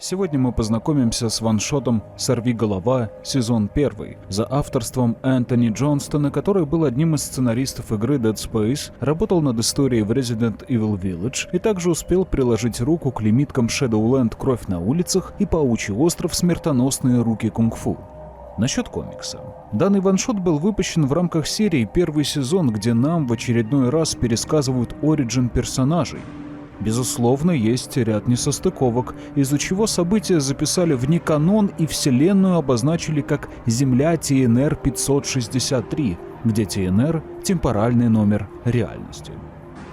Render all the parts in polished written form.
Сегодня мы познакомимся с ваншотом «Сорвиголова. Сезон 1» за авторством Энтони Джонстона, который был одним из сценаристов игры Dead Space, работал над историей в Resident Evil Village и также успел приложить руку к лимиткам Shadowland «Кровь на улицах» и «Паучий остров. Смертоносные руки кунг-фу». Насчет комикса. Данный ваншот был выпущен в рамках серии «Первый сезон», где нам в очередной раз пересказывают оригин персонажей. Безусловно, есть ряд несостыковок, из-за чего события записали в неканон и вселенную обозначили как Земля TNR-563, где TNR — темпоральный номер реальности.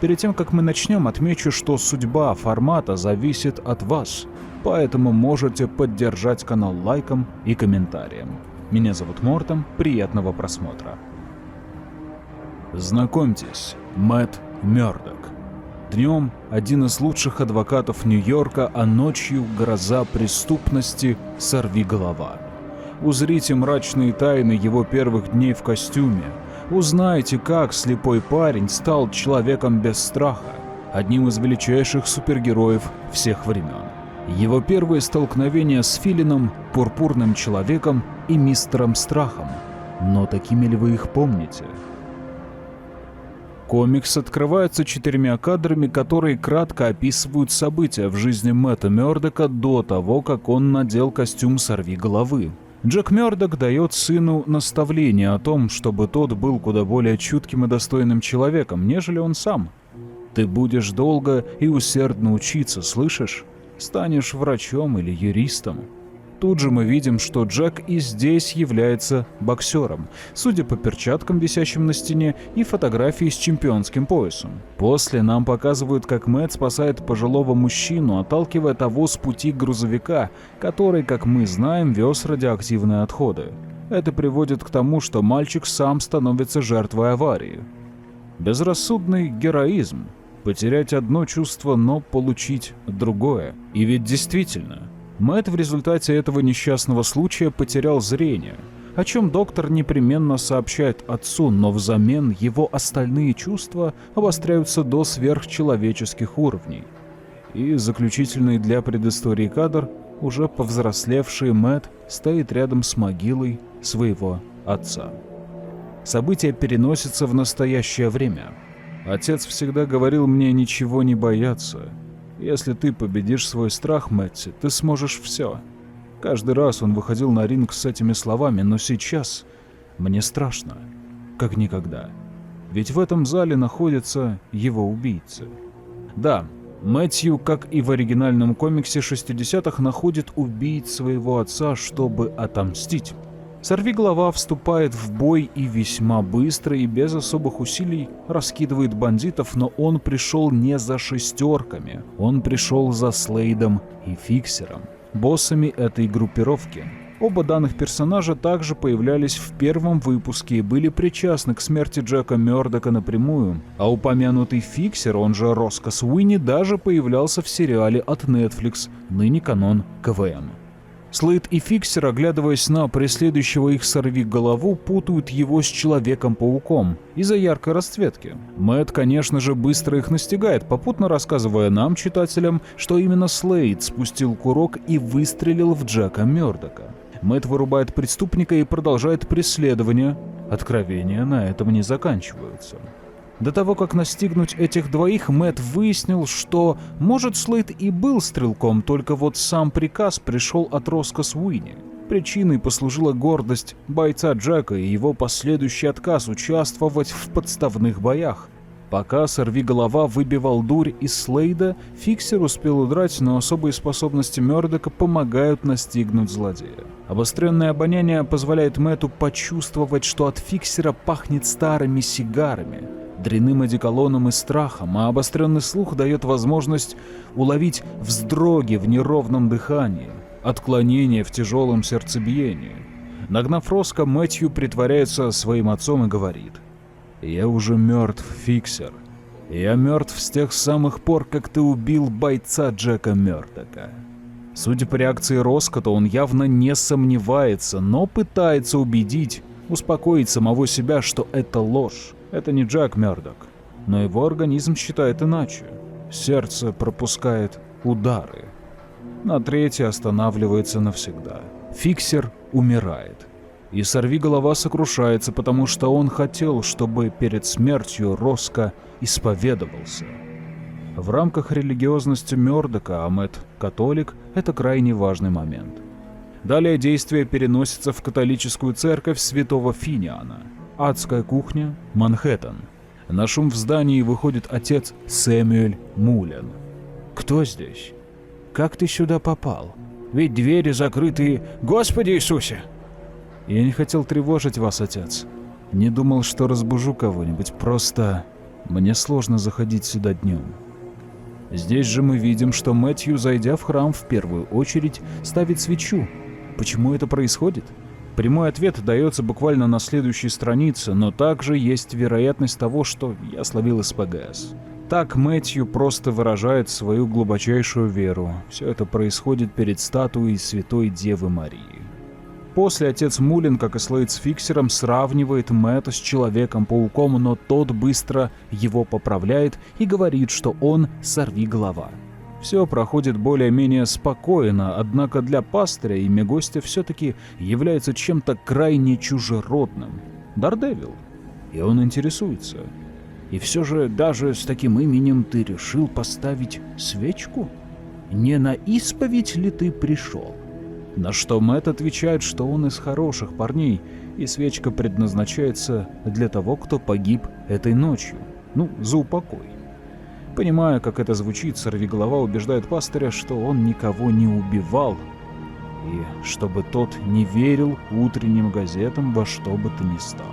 Перед тем, как мы начнем, отмечу, что судьба формата зависит от вас, поэтому можете поддержать канал лайком и комментарием. Меня зовут Мортом, приятного просмотра. Знакомьтесь, Мэтт Мёрдок. Днем один из лучших адвокатов Нью-Йорка, а ночью гроза преступности «Сорвиголова». Узрите мрачные тайны его первых дней в костюме. Узнайте, как слепой парень стал человеком без страха, одним из величайших супергероев всех времен. Его первые столкновения с Филином, Пурпурным Человеком и Мистером Страхом. Но такими ли вы их помните? Комикс открывается 4 кадрами, которые кратко описывают события в жизни Мэтта Мёрдока до того, как он надел костюм «Сорвиголовы». Джек Мёрдок дает сыну наставление о том, чтобы тот был куда более чутким и достойным человеком, нежели он сам. «Ты будешь долго и усердно учиться, слышишь? Станешь врачом или юристом». Тут же мы видим, что Джек и здесь является боксером, судя по перчаткам, висящим на стене, и фотографии с чемпионским поясом. После нам показывают, как Мэтт спасает пожилого мужчину, отталкивая того с пути грузовика, который, как мы знаем, вез радиоактивные отходы. Это приводит к тому, что мальчик сам становится жертвой аварии. Безрассудный героизм. Потерять одно чувство, но получить другое. И ведь действительно, Мэтт в результате этого несчастного случая потерял зрение, о чем доктор непременно сообщает отцу, но взамен его остальные чувства обостряются до сверхчеловеческих уровней. И заключительный для предыстории кадр: уже повзрослевший Мэтт стоит рядом с могилой своего отца. События переносятся в настоящее время. Отец всегда говорил мне ничего не бояться. Если ты победишь свой страх, Мэтти, ты сможешь все. Каждый раз он выходил на ринг с этими словами, но сейчас мне страшно, как никогда. Ведь в этом зале находится его убийца. Да, Мэтью, как и в оригинальном комиксе 60-х, находит убийц своего отца, чтобы отомстить. Сорвиголова вступает в бой и весьма быстро и без особых усилий раскидывает бандитов, но он пришел не за шестерками, он пришел за Слейдом и Фиксером, боссами этой группировки. Оба данных персонажа также появлялись в первом выпуске и были причастны к смерти Джека Мёрдока напрямую, а упомянутый Фиксер, он же Роскос Уинни, даже появлялся в сериале от Netflix, ныне канон КВМ. Слейд и Фиксер, оглядываясь на преследующего их Сорвиголову, путают его с Человеком-пауком из-за яркой расцветки. Мэтт, конечно же, быстро их настигает, попутно рассказывая нам, читателям, что именно Слейд спустил курок и выстрелил в Джека Мёрдока. Мэтт вырубает преступника и продолжает преследование. Откровения на этом не заканчиваются. До того, как настигнуть этих двоих, Мэтт выяснил, что, может, Слейд и был стрелком, только вот сам приказ пришел от Роскос Уинни. Причиной послужила гордость бойца Джека и его последующий отказ участвовать в подставных боях. Пока Сорвиголова выбивал дурь из Слейда, Фиксер успел удрать, но особые способности Мёрдока помогают настигнуть злодея. Обостренное обоняние позволяет Мэтту почувствовать, что от Фиксера пахнет старыми сигарами, дрянным одеколоном и страхом, а обостренный слух дает возможность уловить вздроги в неровном дыхании, отклонения в тяжелом сердцебиении. Нагнав Роско, Мэтью притворяется своим отцом и говорит: «Я уже мертв, Фиксер. Я мертв с тех самых пор, как ты убил бойца Джека Мёрдока». Судя по реакции Роско, то он явно не сомневается, но пытается успокоить самого себя, что это ложь. Это не Джек Мёрдок, но его организм считает иначе. Сердце пропускает удары. на третьей останавливается навсегда. Фиксер умирает. И Сорвиголова сокрушается, потому что он хотел, чтобы перед смертью Роско исповедовался. В рамках религиозности Мёрдока, а Мэтт католик, это крайне важный момент. Далее действие переносится в католическую церковь Святого Финиана. Адская кухня, Манхэттен. На шум в здании выходит отец Сэмюэль Мулен. «Кто здесь? Как ты сюда попал? Ведь двери закрыты. Господи Иисусе!» «Я не хотел тревожить вас, отец. Не думал, что разбужу кого-нибудь, просто мне сложно заходить сюда днем». Здесь же мы видим, что Мэтью, зайдя в храм, в первую очередь ставит свечу. Почему это происходит? Прямой ответ дается буквально на следующей странице, но также есть вероятность того, что я словил СПГС. Так Мэтью просто выражает свою глубочайшую веру. Все это происходит перед статуей Святой Девы Марии. После отец Мулен, как и Слейд с Фиксером, сравнивает Мэтта с Человеком-пауком, но тот быстро его поправляет и говорит, что он сорвиголова. Все проходит более-менее спокойно, однако для пастыря имя гостя все-таки является чем-то крайне чужеродным. Дардевил. И он интересуется. «И все же даже с таким именем ты решил поставить свечку? Не на исповедь ли ты пришел?» На что Мэтт отвечает, что он из хороших парней, и свечка предназначается для того, кто погиб этой ночью. За упокой. Понимая, как это звучит, Сорвиголова убеждает пастыря, что он никого не убивал, и чтобы тот не верил утренним газетам во что бы то ни стало.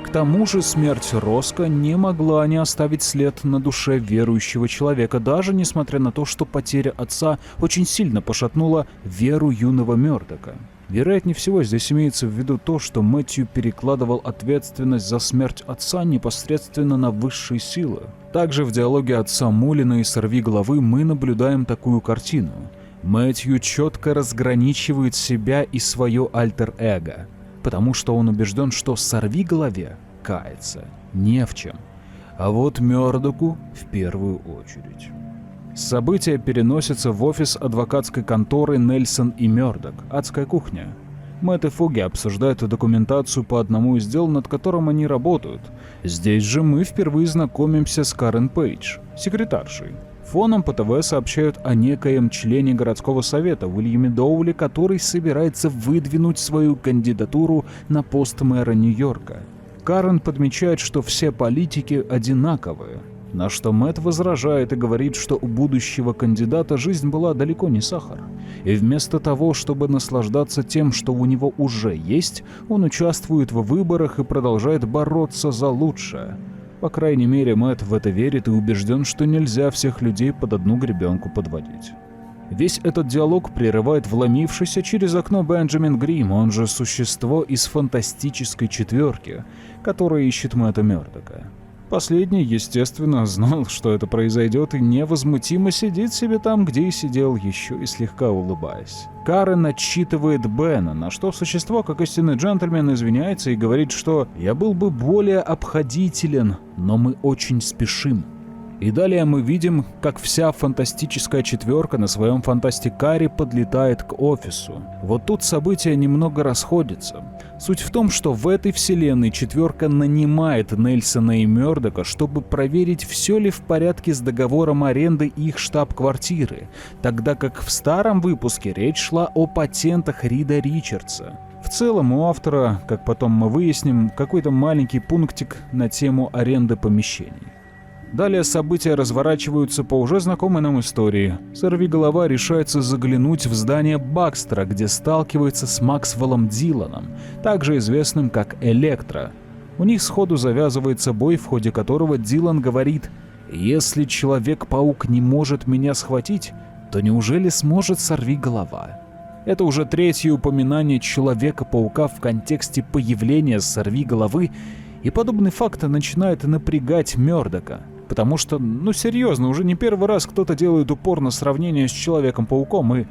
К тому же смерть Роско не могла не оставить след на душе верующего человека, даже несмотря на то, что потеря отца очень сильно пошатнула веру юного Мёрдока. Вероятнее всего, здесь имеется в виду то, что Мэтью перекладывал ответственность за смерть отца непосредственно на высшие силы. Также в диалоге отца Мулена и Сорвиголовы мы наблюдаем такую картину. Мэтью четко разграничивает себя и свое альтер-эго, потому что он убежден, что Сорвиголове каяться не в чем, а вот Мёрдоку в первую очередь. События переносятся в офис адвокатской конторы Нельсон и Мёрдок, адская кухня. Мэтт и Фоги обсуждают документацию по одному из дел, над которым они работают. Здесь же мы впервые знакомимся с Карен Пейдж, секретаршей. Фоном по ТВ сообщают о некоем члене городского совета Уильяме Доули, который собирается выдвинуть свою кандидатуру на пост мэра Нью-Йорка. Карен подмечает, что все политики одинаковые, на что Мэтт возражает и говорит, что у будущего кандидата жизнь была далеко не сахар. И вместо того, чтобы наслаждаться тем, что у него уже есть, он участвует в выборах и продолжает бороться за лучшее. По крайней мере, Мэтт в это верит и убежден, что нельзя всех людей под одну гребенку подводить. Весь этот диалог прерывает вломившийся через окно Бенджамин Грим, он же существо из фантастической четверки, которое ищет Мэтта Мёрдока. Последний, естественно, знал, что это произойдет, и невозмутимо сидит себе там, где и сидел, еще и слегка улыбаясь. Карен отчитывает Бена, на что существо, как истинный джентльмен, извиняется и говорит, что «я был бы более обходителен, но мы очень спешим». И далее мы видим, как вся фантастическая четверка на своем фантастикаре подлетает к офису. Вот тут события немного расходятся. Суть в том, что в этой вселенной четверка нанимает Нельсона и Мёрдока, чтобы проверить, все ли в порядке с договором аренды их штаб-квартиры, тогда как в старом выпуске речь шла о патентах Рида Ричардса. В целом у автора, как потом мы выясним, какой-то маленький пунктик на тему аренды помещений. Далее события разворачиваются по уже знакомой нам истории. Сорвиголова решается заглянуть в здание Бакстера, где сталкивается с Максвеллом Диланом, также известным как Электро. У них сходу завязывается бой, в ходе которого Дилан говорит: «Если Человек-паук не может меня схватить, то неужели сможет Сорвиголова?» Это уже третье упоминание Человека-паука в контексте появления Сорвиголовы, и подобный факт начинает напрягать Мёрдока. Потому что, серьезно, уже не первый раз кто-то делает упор на сравнение с Человеком-пауком, и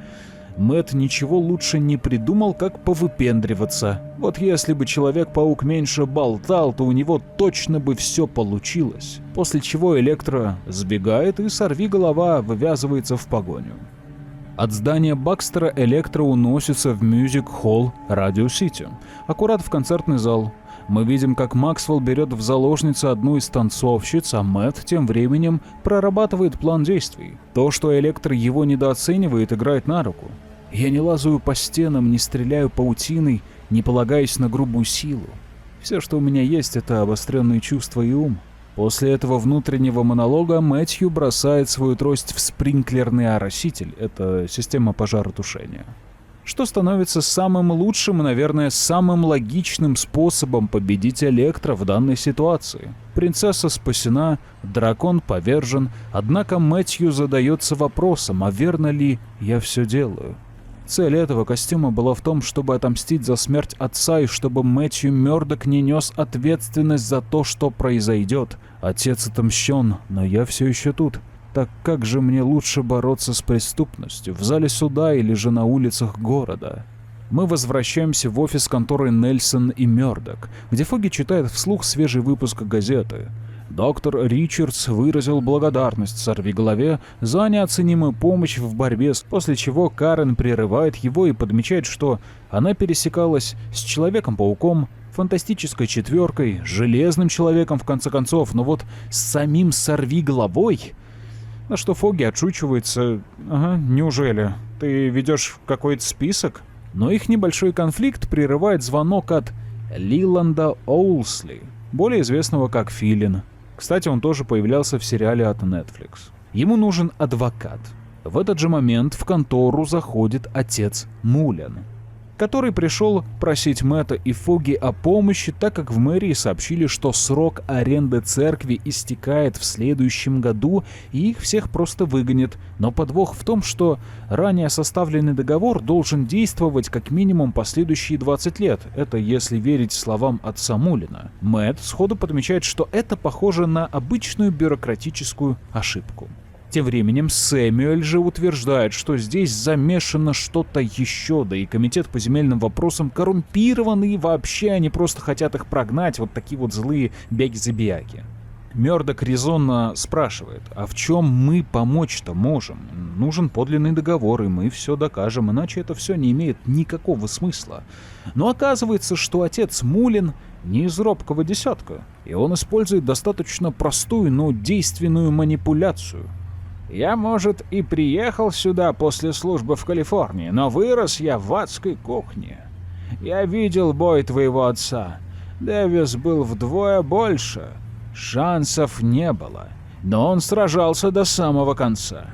Мэтт ничего лучше не придумал, как повыпендриваться. Вот если бы Человек-паук меньше болтал, то у него точно бы все получилось. После чего Электро сбегает, и Сорвиголова вывязывается в погоню. От здания Бакстера Электро уносится в мюзик-холл Радио-Сити, аккурат в концертный зал. Мы видим, как Максвелл берет в заложницы одну из танцовщиц, а Мэтт тем временем прорабатывает план действий. То, что Электро его недооценивает, играет на руку. Я не лазаю по стенам, не стреляю паутиной, не полагаясь на грубую силу. Все, что у меня есть, это обостренные чувства и ум. После этого внутреннего монолога Мэтью бросает свою трость в спринклерный ороситель, это система пожаротушения. Что становится самым лучшим и, наверное, самым логичным способом победить Электро в данной ситуации. Принцесса спасена, дракон повержен, однако Мэтью задается вопросом, а верно ли я все делаю? Цель этого костюма была в том, чтобы отомстить за смерть отца и чтобы Мэтью Мёрдок не нес ответственность за то, что произойдет. Отец отомщен, но я все еще тут. Так как же мне лучше бороться с преступностью, в зале суда или же на улицах города? Мы возвращаемся в офис конторы Нельсон и Мёрдок, где Фоги читает вслух свежий выпуск газеты. Доктор Ричардс выразил благодарность сорвиголове за неоценимую помощь в борьбе, после чего Карен прерывает его и подмечает, что она пересекалась с Человеком-пауком, Фантастической четверкой, Железным человеком в конце концов, но вот с самим сорвиголовой... На что Фоги отшучивается: «Ага, неужели? Ты ведешь какой-то список?» Но их небольшой конфликт прерывает звонок от Лиланда Оулсли, более известного как Филин. Кстати, он тоже появлялся в сериале от Netflix. Ему нужен адвокат. В этот же момент в контору заходит отец Мулен, который пришел просить Мэтта и Фоги о помощи, так как в мэрии сообщили, что срок аренды церкви истекает в следующем году и их всех просто выгонят. Но подвох в том, что ранее составленный договор должен действовать как минимум последующие 20 лет. Это если верить словам отца Мулина. Мэтт сходу подмечает, что это похоже на обычную бюрократическую ошибку. Тем временем Сэмюэль же утверждает, что здесь замешано что-то еще, да и комитет по земельным вопросам коррумпированы, и вообще они просто хотят их прогнать, вот такие вот злые бяги-забияки. Мёрдок резонно спрашивает, а в чем мы помочь-то можем? Нужен подлинный договор, и мы все докажем, иначе это все не имеет никакого смысла. Но оказывается, что отец Мулин не из робкого десятка, и он использует достаточно простую, но действенную манипуляцию. «Я, может, и приехал сюда после службы в Калифорнии, но вырос я в адской кухне. Я видел бой твоего отца. Дэвис был вдвое больше. Шансов не было, но он сражался до самого конца.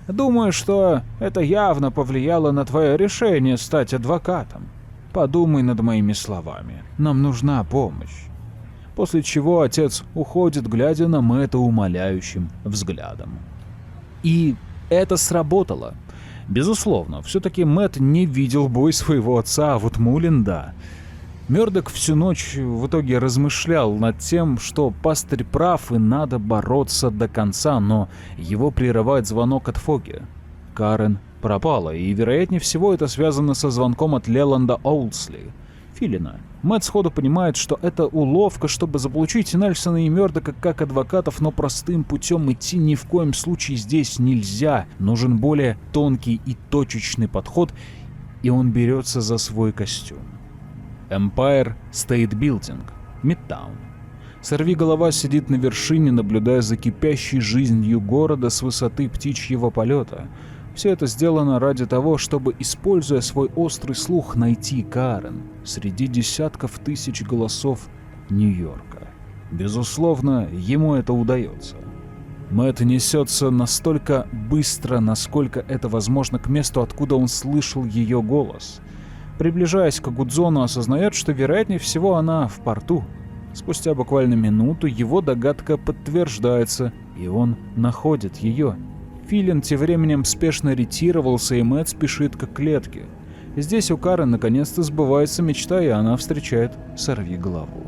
Думаю, что это явно повлияло на твое решение стать адвокатом. Подумай над моими словами. Нам нужна помощь». После чего отец уходит, глядя на Мэтта умоляющим взглядом. И это сработало. Безусловно, все-таки Мэтт не видел бой своего отца, а вот Мулин — да. Мёрдок всю ночь в итоге размышлял над тем, что пастырь прав и надо бороться до конца, но его прерывает звонок от Фоги. Карен пропала, и, вероятнее всего, это связано со звонком от Леланда Оулсли, Филина. Мэтт сходу понимает, что это уловка, чтобы заполучить Нельсона и Мёрдока как адвокатов, но простым путем идти ни в коем случае здесь нельзя. Нужен более тонкий и точечный подход, и он берется за свой костюм. Empire State Building, Мидтаун. Сорвиголова сидит на вершине, наблюдая за кипящей жизнью города с высоты птичьего полета. Все это сделано ради того, чтобы, используя свой острый слух, найти Карен среди десятков тысяч голосов Нью-Йорка. Безусловно, ему это удается. Мэтт несется настолько быстро, насколько это возможно, к месту, откуда он слышал ее голос. Приближаясь к Гудзону, осознает, что, вероятнее всего, она в порту. Спустя буквально минуту его догадка подтверждается, и он находит ее. Филин тем временем спешно ретировался, и Мэтт спешит к клетке. Здесь у Карен наконец-то сбывается мечта, и она встречает сорвиголову.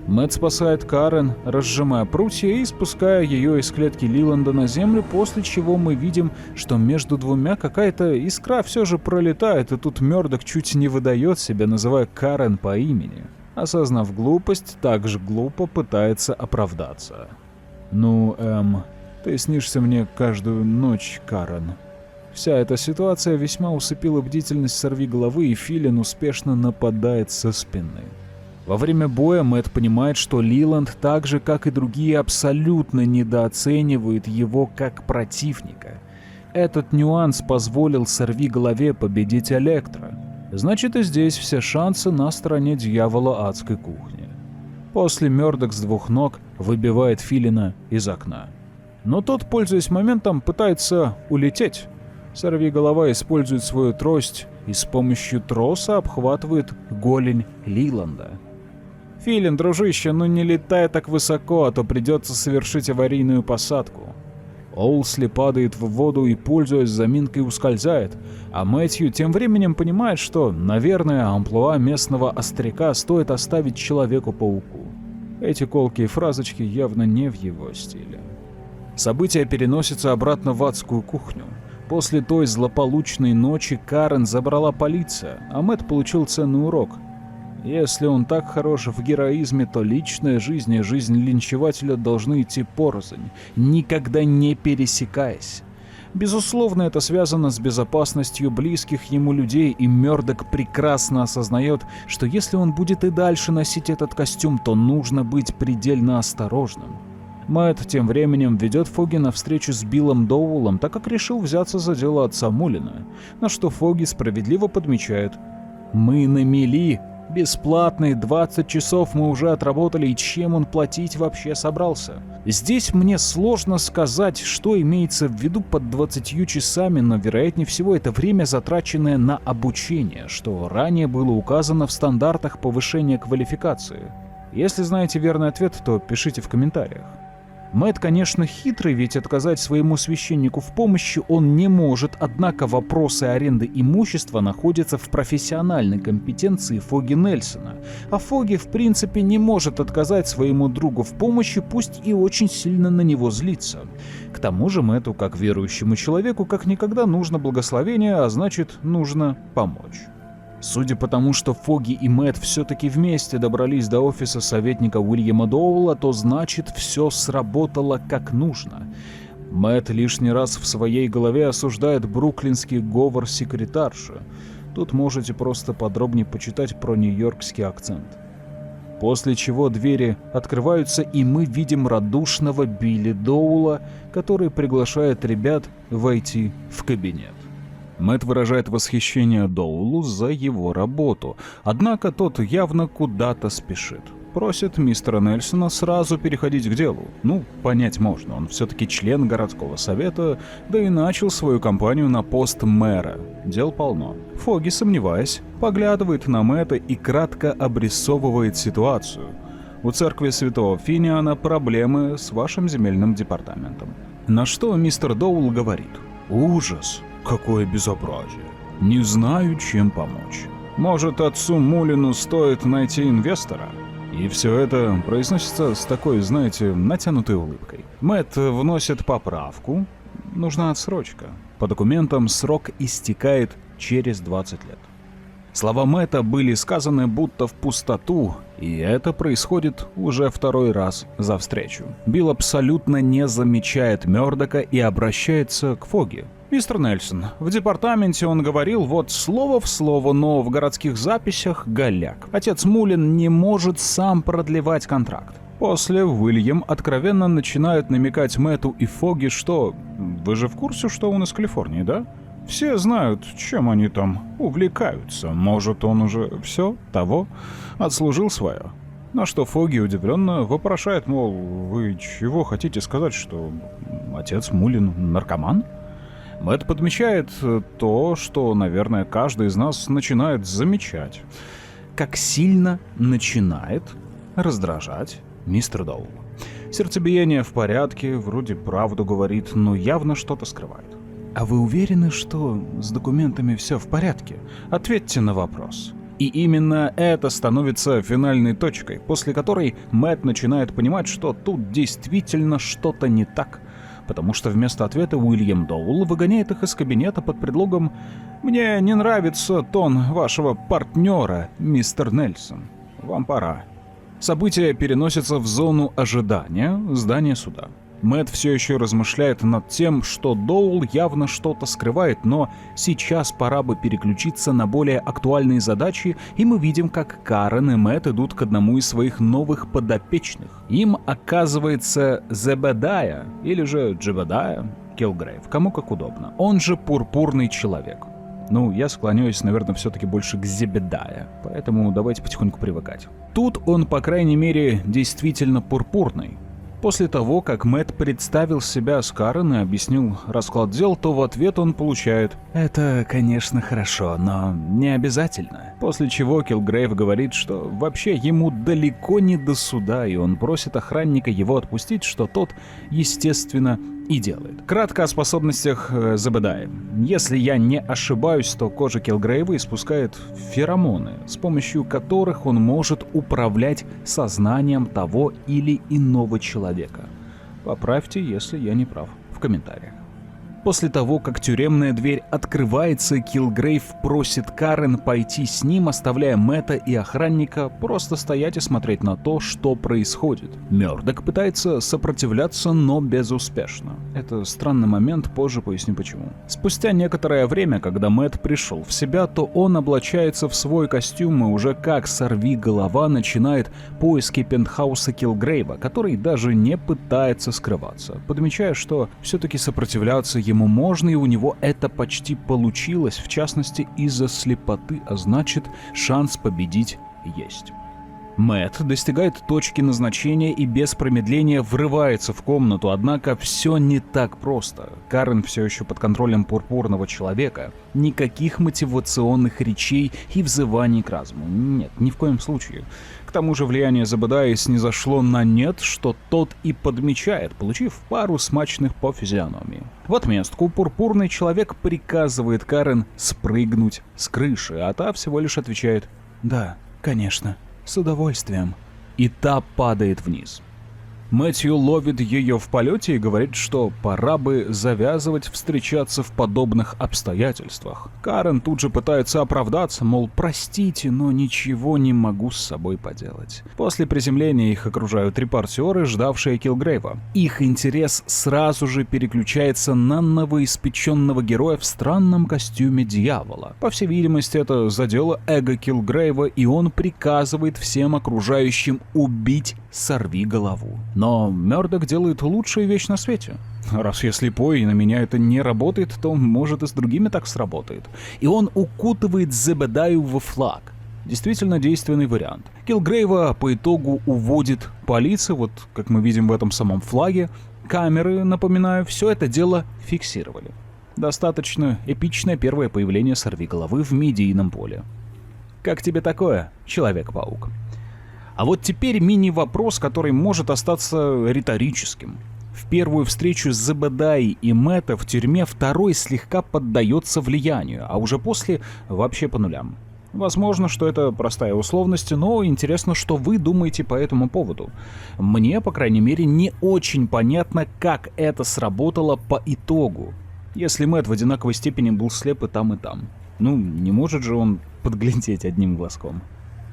Мэтт спасает Карен, разжимая прутья и спуская ее из клетки Лиланда на землю, после чего мы видим, что между двумя какая-то искра все же пролетает, и тут Мёрдок чуть не выдает себя, называя Карен по имени. Осознав глупость, также глупо пытается оправдаться. «Ну, ты снишься мне каждую ночь, Карен. Вся эта ситуация весьма усыпила бдительность сорвиголовы, и Филин успешно нападает со спины. Во время боя Мэтт понимает, что Лиланд, так же как и другие, абсолютно недооценивает его как противника. Этот нюанс позволил сорвиголове победить Электро. Значит, и здесь все шансы на стороне дьявола адской кухни. После Мёрдок с двух ног выбивает Филина из окна. Но тот, пользуясь моментом, пытается улететь. Сорвиголова использует свою трость и с помощью троса обхватывает голень Лиланда. «Филин, дружище, ну не летай так высоко, а то придется совершить аварийную посадку». Олсли падает в воду и, пользуясь заминкой, ускользает, а Мэтью тем временем понимает, что, наверное, амплуа местного остряка стоит оставить Человеку-пауку. Эти колкие фразочки явно не в его стиле. События переносятся обратно в адскую кухню. После той злополучной ночи Карен забрала полиция, а Мэтт получил ценный урок. Если он так хорош в героизме, то личная жизнь и жизнь линчевателя должны идти порознь, никогда не пересекаясь. Безусловно, это связано с безопасностью близких ему людей, и Мёрдок прекрасно осознает, что если он будет и дальше носить этот костюм, то нужно быть предельно осторожным. Мэтт тем временем ведет Фоги на встречу с Биллом Доуэллом, так как решил взяться за дело отца Мулина, на что Фоги справедливо подмечает: «Мы на мели, бесплатные 20 часов мы уже отработали, и чем он платить вообще собрался?» Здесь мне сложно сказать, что имеется в виду под 20 часами, но вероятнее всего это время, затраченное на обучение, что ранее было указано в стандартах повышения квалификации. Если знаете верный ответ, то пишите в комментариях. Мэтт, конечно, хитрый, ведь отказать своему священнику в помощи он не может, однако вопросы аренды имущества находятся в профессиональной компетенции Фоги Нельсона, а Фоги в принципе не может отказать своему другу в помощи, пусть и очень сильно на него злится. К тому же Мэтту, как верующему человеку, как никогда нужно благословение, а значит, нужно помочь. Судя по тому, что Фоги и Мэтт все-таки вместе добрались до офиса советника Уильяма Доуэлла, то значит, все сработало как нужно. Мэтт лишний раз в своей голове осуждает бруклинский говор секретарши. Тут можете просто подробнее почитать про нью-йоркский акцент. После чего двери открываются, и мы видим радушного Билли Доуэлла, который приглашает ребят войти в кабинет. Мэтт выражает восхищение Доуэллу за его работу, однако тот явно куда-то спешит. Просит мистера Нельсона сразу переходить к делу. Ну, понять можно, он все-таки член городского совета, да и начал свою кампанию на пост мэра. Дел полно. Фоги, сомневаясь, поглядывает на Мэтта и кратко обрисовывает ситуацию. У церкви святого Финиана проблемы с вашим земельным департаментом. На что мистер Доуэлл говорит: «Ужас! Какое безобразие! Не знаю, чем помочь. Может, отцу Мулину стоит найти инвестора?» И все это произносится с такой, знаете, натянутой улыбкой. Мэтт вносит поправку. Нужна отсрочка. По документам срок истекает через 20 лет. Слова Мэтта были сказаны будто в пустоту, и это происходит уже второй раз за встречу. Билл абсолютно не замечает Мёрдока и обращается к Фоги. «Мистер Нельсон, в департаменте он говорил вот слово в слово, но в городских записях голяк. Отец Мулин не может сам продлевать контракт». После Уильям откровенно начинает намекать Мэтту и Фоги, что «Вы же в курсе, что он из Калифорнии, да? Все знают, чем они там увлекаются. Может, он уже все того отслужил свое». На что Фоги удивленно вопрошает, мол, «Вы чего хотите сказать, что отец Мулин наркоман?» Мэтт подмечает то, что, наверное, каждый из нас начинает замечать. Как сильно начинает раздражать мистер Доуэлл. Сердцебиение в порядке, вроде правду говорит, но явно что-то скрывает. «А вы уверены, что с документами все в порядке? Ответьте на вопрос». И именно это становится финальной точкой, после которой Мэтт начинает понимать, что тут действительно что-то не так. Потому что вместо ответа Уильям Доуэлл выгоняет их из кабинета под предлогом «Мне не нравится тон вашего партнера, мистер Нельсон. Вам пора». События переносятся в зону ожидания здания суда. Мэтт все еще размышляет над тем, что Доул явно что-то скрывает, но сейчас пора бы переключиться на более актуальные задачи, и мы видим, как Карен и Мэтт идут к одному из своих новых подопечных. Им оказывается Зебедая, или же Джебедая Килгрейв, кому как удобно. Он же Пурпурный Человек. Ну, я склоняюсь, наверное, все-таки больше к Зебедая, поэтому давайте потихоньку привыкать. Тут он, по крайней мере, действительно пурпурный. После того, как Мэтт представил себя с Карен и объяснил расклад дел, то в ответ он получает «Это, конечно, хорошо, но не обязательно». После чего Килгрейв говорит, что вообще ему далеко не до суда, и он просит охранника его отпустить, что тот, естественно, и делает. Кратко о способностях Зебедая. Если я не ошибаюсь, то кожа Килгрейва испускает феромоны, с помощью которых он может управлять сознанием того или иного человека. Поправьте, если я не прав, в комментариях. После того, как тюремная дверь открывается, Килгрейв просит Карен пойти с ним, оставляя Мэтта и охранника просто стоять и смотреть на то, что происходит. Мёрдок пытается сопротивляться, но безуспешно. Это странный момент, позже поясню почему. Спустя некоторое время, когда Мэтт пришел в себя, то он облачается в свой костюм и уже как сорвиголова начинает поиски пентхауса Килгрейва, который даже не пытается скрываться, подмечая, что все-таки сопротивляться ему можно, и у него это почти получилось, в частности из-за слепоты, а значит, шанс победить есть. Мэтт достигает точки назначения и без промедления врывается в комнату, однако все не так просто. Карен все еще под контролем Пурпурного Человека. Никаких мотивационных речей и взываний к разуму. Нет, ни в коем случае. К тому же влияние Зебедая снизошло на нет, что тот и подмечает, получив пару смачных по физиономии. В отместку Пурпурный Человек приказывает Карен спрыгнуть с крыши, а та всего лишь отвечает «Да, конечно». С удовольствием. И та падает вниз. Мэтью ловит ее в полете и говорит, что пора бы завязывать встречаться в подобных обстоятельствах. Карен тут же пытается оправдаться, мол, простите, но ничего не могу с собой поделать. После приземления их окружают репортеры, ждавшие Килгрейва. Их интерес сразу же переключается на новоиспеченного героя в странном костюме дьявола. По всей видимости, это задело эго Килгрейва, и он приказывает всем окружающим убить сорвиголову. Но Мёрдок делает лучшую вещь на свете. Раз я слепой и на меня это не работает, то может и с другими так сработает. И он укутывает Зебедаю во флаг. Действительно действенный вариант. Килгрейва по итогу уводит полиция, вот как мы видим в этом самом флаге. Камеры, напоминаю, все это дело фиксировали. Достаточно эпичное первое появление сорвиголовы в медийном поле. Как тебе такое, Человек-паук? А вот теперь мини-вопрос, который может остаться риторическим. В первую встречу с Зебедаей и Мэтта в тюрьме второй слегка поддается влиянию, а уже после вообще по нулям. Возможно, что это простая условность, но интересно, что вы думаете по этому поводу. Мне, по крайней мере, не очень понятно, как это сработало по итогу. Если Мэтт в одинаковой степени был слеп и там, и там. Ну, не может же он подглядеть одним глазком.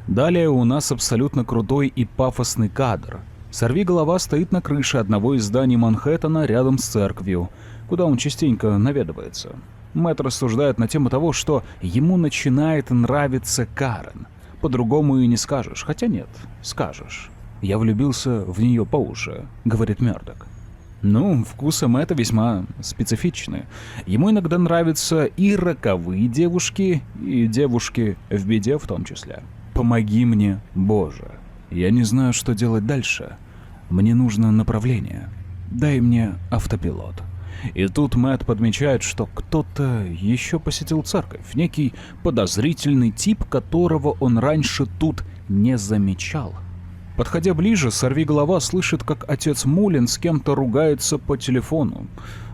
Далее у нас абсолютно крутой и пафосный кадр. Сорвиголова стоит на крыше одного из зданий Манхэттена рядом с церковью, куда он частенько наведывается. Мэтт рассуждает на тему того, что ему начинает нравиться Карен. По-другому и не скажешь, хотя нет, скажешь. «Я влюбился в нее по уши», — говорит Мёрдок. Ну, вкусы Мэтта весьма специфичны. Ему иногда нравятся и роковые девушки, и девушки в беде в том числе. «Помоги мне, Боже. Я не знаю, что делать дальше. Мне нужно направление. Дай мне автопилот». И тут Мэтт подмечает, что кто-то еще посетил церковь, некий подозрительный тип, которого он раньше тут не замечал. Подходя ближе, сорвиголова слышит, как отец Мулин с кем-то ругается по телефону.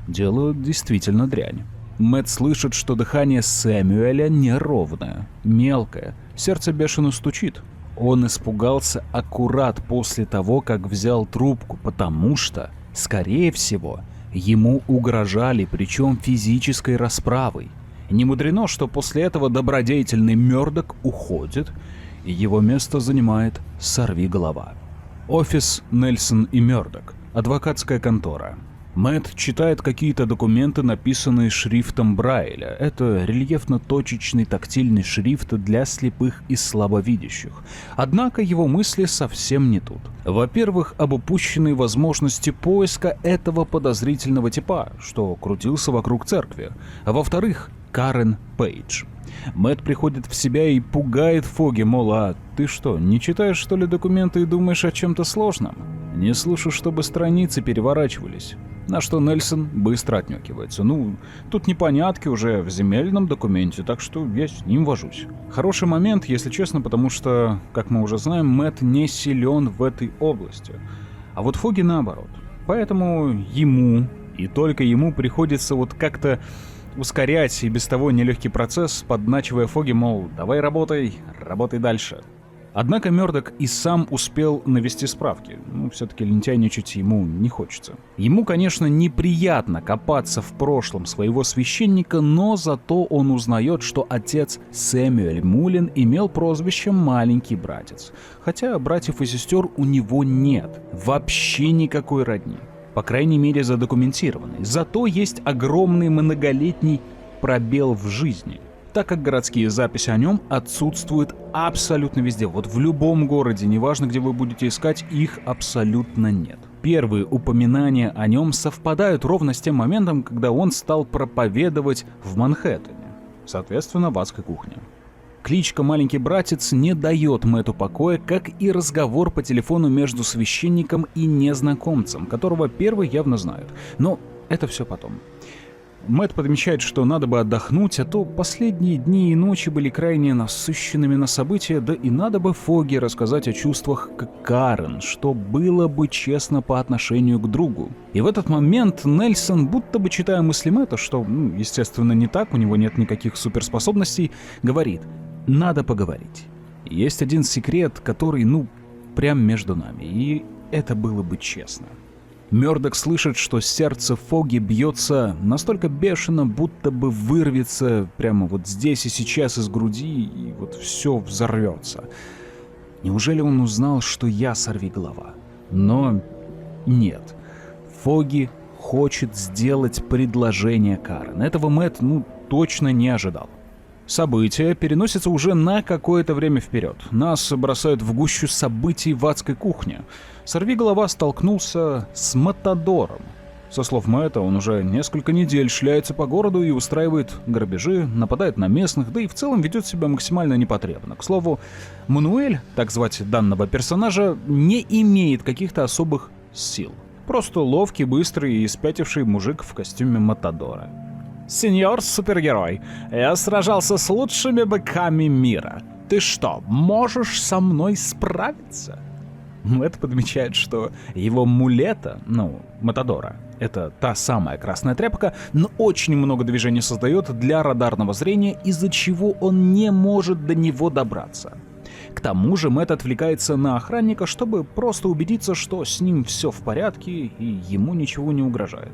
Дело действительно дрянь. Мэтт слышит, что дыхание Сэмюэля неровное, мелкое, сердце бешено стучит. Он испугался аккурат после того, как взял трубку, потому что, скорее всего, ему угрожали, причем физической расправой. Не мудрено, что после этого добродетельный Мёрдок уходит, и его место занимает сорвиголова. Офис Нельсон и Мёрдок. Адвокатская контора. Мэтт читает какие-то документы, написанные шрифтом Брайля. Это рельефно-точечный тактильный шрифт для слепых и слабовидящих. Однако его мысли совсем не тут. Во-первых, об упущенной возможности поиска этого подозрительного типа, что крутился вокруг церкви. А во-вторых, Карен Пейдж. Мэтт приходит в себя и пугает Фоги, мол, а ты что, не читаешь что ли документы и думаешь о чем-то сложном? Не слышу, чтобы страницы переворачивались. На что Нельсон быстро отнекивается. Ну, тут непонятки уже в земельном документе, так что я с ним вожусь. Хороший момент, если честно, потому что, как мы уже знаем, Мэтт не силен в этой области. А вот Фоги наоборот. Поэтому ему, и только ему, приходится вот как-то ускорять и без того нелегкий процесс, подначивая Фоги, мол, давай работай дальше. Однако Мёрдок и сам успел навести справки. Все-таки лентяйничать ему не хочется. Ему, конечно, неприятно копаться в прошлом своего священника, но зато он узнает, что отец Сэмюэль Мулин имел прозвище «Маленький братец». Хотя братьев и сестер у него нет. Вообще никакой родни. По крайней мере, задокументированный. Зато есть огромный многолетний пробел в жизни, так как городские записи о нем отсутствуют абсолютно везде. Вот в любом городе, неважно где вы будете искать, их абсолютно нет. Первые упоминания о нем совпадают ровно с тем моментом, когда он стал проповедовать в Манхэттене, соответственно, в адской кухне. Кличка «Маленький братец» не дает Мэтту покоя, как и разговор по телефону между священником и незнакомцем, которого первый явно знает. Но это все потом. Мэтт подмечает, что надо бы отдохнуть, а то последние дни и ночи были крайне насыщенными на события, да и надо бы Фоги рассказать о чувствах к Карен, что было бы честно по отношению к другу. И в этот момент Нельсон, будто бы читая мысли Мэтта, что, естественно, не так, у него нет никаких суперспособностей, говорит: «Надо поговорить. Есть один секрет, который, прям между нами, и это было бы честно». Мёрдок слышит, что сердце Фоги бьется настолько бешено, будто бы вырвется прямо вот здесь и сейчас из груди, и вот все взорвется. Неужели он узнал, что я сорвиголова? Но нет. Фоги хочет сделать предложение Карен. Этого Мэтт, точно не ожидал. События переносятся уже на какое-то время вперед. Нас бросают в гущу событий в адской кухне. Сорвиголова столкнулся с Матадором. Со слов Мэтта, он уже несколько недель шляется по городу и устраивает грабежи, нападает на местных, да и в целом ведет себя максимально непотребно. К слову, Мануэль, так звать данного персонажа, не имеет каких-то особых сил. Просто ловкий, быстрый и спятивший мужик в костюме Матадора. «Сеньор супергерой, я сражался с лучшими быками мира. Ты что, можешь со мной справиться?» Мэтт подмечает, что его мулета, Матадора, это та самая красная тряпка, но очень много движений создает для радарного зрения, из-за чего он не может до него добраться. К тому же Мэтт отвлекается на охранника, чтобы просто убедиться, что с ним все в порядке и ему ничего не угрожает.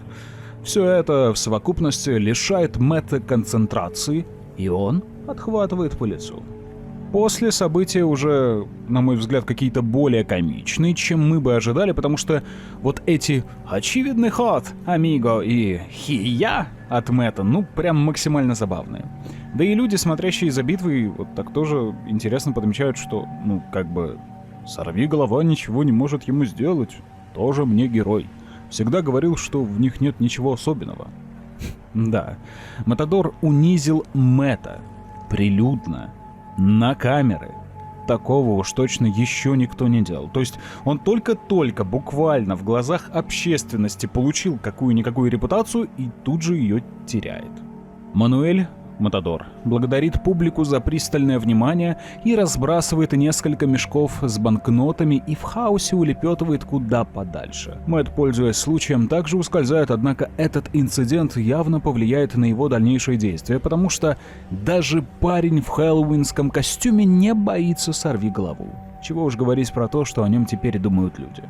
Все это в совокупности лишает Мэтта концентрации, и он отхватывает по лицу. После события уже, на мой взгляд, какие-то более комичные, чем мы бы ожидали, потому что вот эти «очевидный ход, амиго» и «хия» от Мэтта, прям максимально забавные. Да и люди, смотрящие за битвой, вот так тоже интересно подмечают, что, сорвиголова ничего не может ему сделать, тоже мне герой. Всегда говорил, что в них нет ничего особенного. Да, Матадор унизил Мэтта прилюдно, на камеры. Такого уж точно еще никто не делал. То есть он только-только буквально в глазах общественности получил какую-никакую репутацию и тут же ее теряет. Мануэль, Матадор, благодарит публику за пристальное внимание и разбрасывает несколько мешков с банкнотами и в хаосе улепетывает куда подальше. Мэтт, пользуясь случаем, также ускользает, однако этот инцидент явно повлияет на его дальнейшие действия, потому что даже парень в хэллоуинском костюме не боится сорвиголову. Чего уж говорить про то, что о нем теперь думают люди.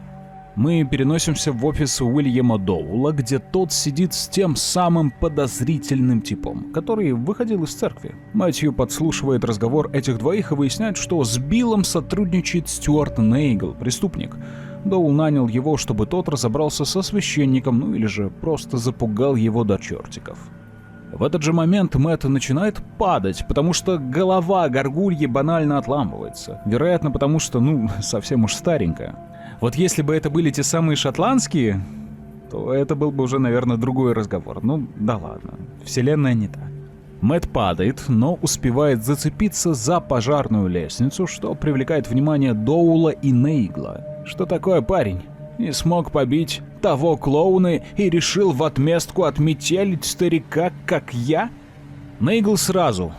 Мы переносимся в офис Уильяма Доула, где тот сидит с тем самым подозрительным типом, который выходил из церкви. Мэтью подслушивает разговор этих двоих и выясняет, что с Биллом сотрудничает Стюарт Нейгл, преступник. Доул нанял его, чтобы тот разобрался со священником, ну или же просто запугал его до чертиков. В этот же момент Мэтт начинает падать, потому что голова горгульи банально отламывается. Вероятно, потому что, совсем уж старенькая. Вот если бы это были те самые шотландские, то это был бы уже, наверное, другой разговор. Да ладно, вселенная не та. Мэтт падает, но успевает зацепиться за пожарную лестницу, что привлекает внимание Доула и Нейгла. Что такое, парень? Не смог побить того клоуна и решил в отместку отметелить старика, как я? Нейгл сразу,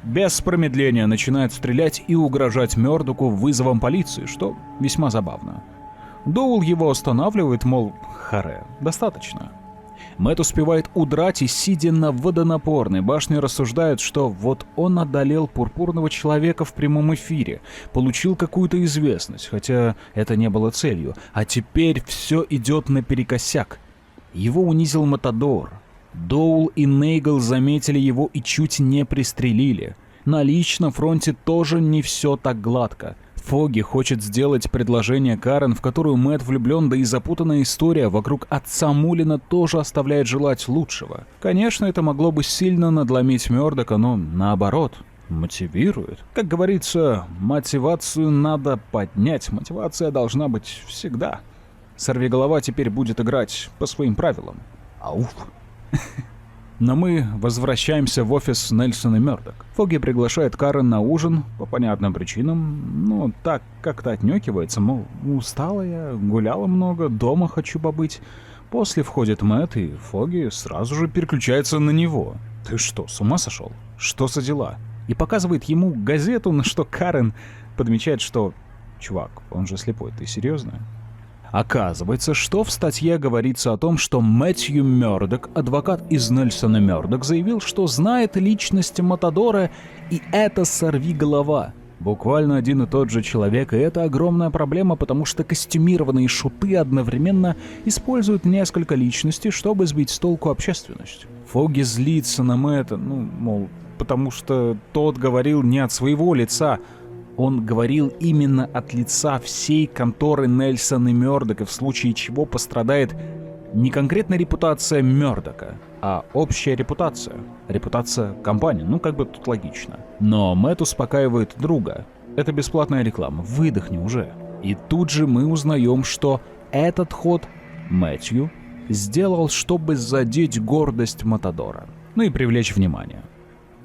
без промедления, начинает стрелять и угрожать Мёрдоку вызовом полиции, что весьма забавно. Доул его останавливает, мол, харе, достаточно. Мэтт успевает удрать и, сидя на водонапорной башне, рассуждает, что он одолел пурпурного человека в прямом эфире, получил какую-то известность, хотя это не было целью, а теперь все идет наперекосяк. Его унизил Матадор. Доул и Нейгл заметили его и чуть не пристрелили. На личном фронте тоже не все так гладко. Фоги хочет сделать предложение Карен, в которую Мэтт влюблен, да и запутанная история вокруг отца Мулина тоже оставляет желать лучшего. Конечно, это могло бы сильно надломить Мёрдока, но наоборот, мотивирует. Как говорится, мотивацию надо поднять, мотивация должна быть всегда. Сорвиголова теперь будет играть по своим правилам. Ауф. Но мы возвращаемся в офис Нельсона Мёрдок. Фоги приглашает Карен на ужин, по понятным причинам, так как-то отнекивается, мол, устала я, гуляла много, дома хочу побыть. После входит Мэтт, и Фоги сразу же переключается на него. Ты что, с ума сошел? Что за дела? И показывает ему газету, на что Карен подмечает, что... Чувак, он же слепой, ты серьезно? Оказывается, что в статье говорится о том, что Мэтью Мёрдок, адвокат из Нельсона Мёрдок, заявил, что знает личность Матадора, и это сорвиголова. Буквально один и тот же человек, и это огромная проблема, потому что костюмированные шуты одновременно используют несколько личностей, чтобы сбить с толку общественность. Фоги злится на Мэтта, потому что тот говорил не от своего лица. Он говорил именно от лица всей конторы Нельсона Мёрдока, в случае чего пострадает не конкретно репутация Мёрдока, а общая репутация. Репутация компании, тут логично. Но Мэтт успокаивает друга. Это бесплатная реклама, выдохни уже. И тут же мы узнаем, что этот ход Мэтью сделал, чтобы задеть гордость Матадора. И привлечь внимание.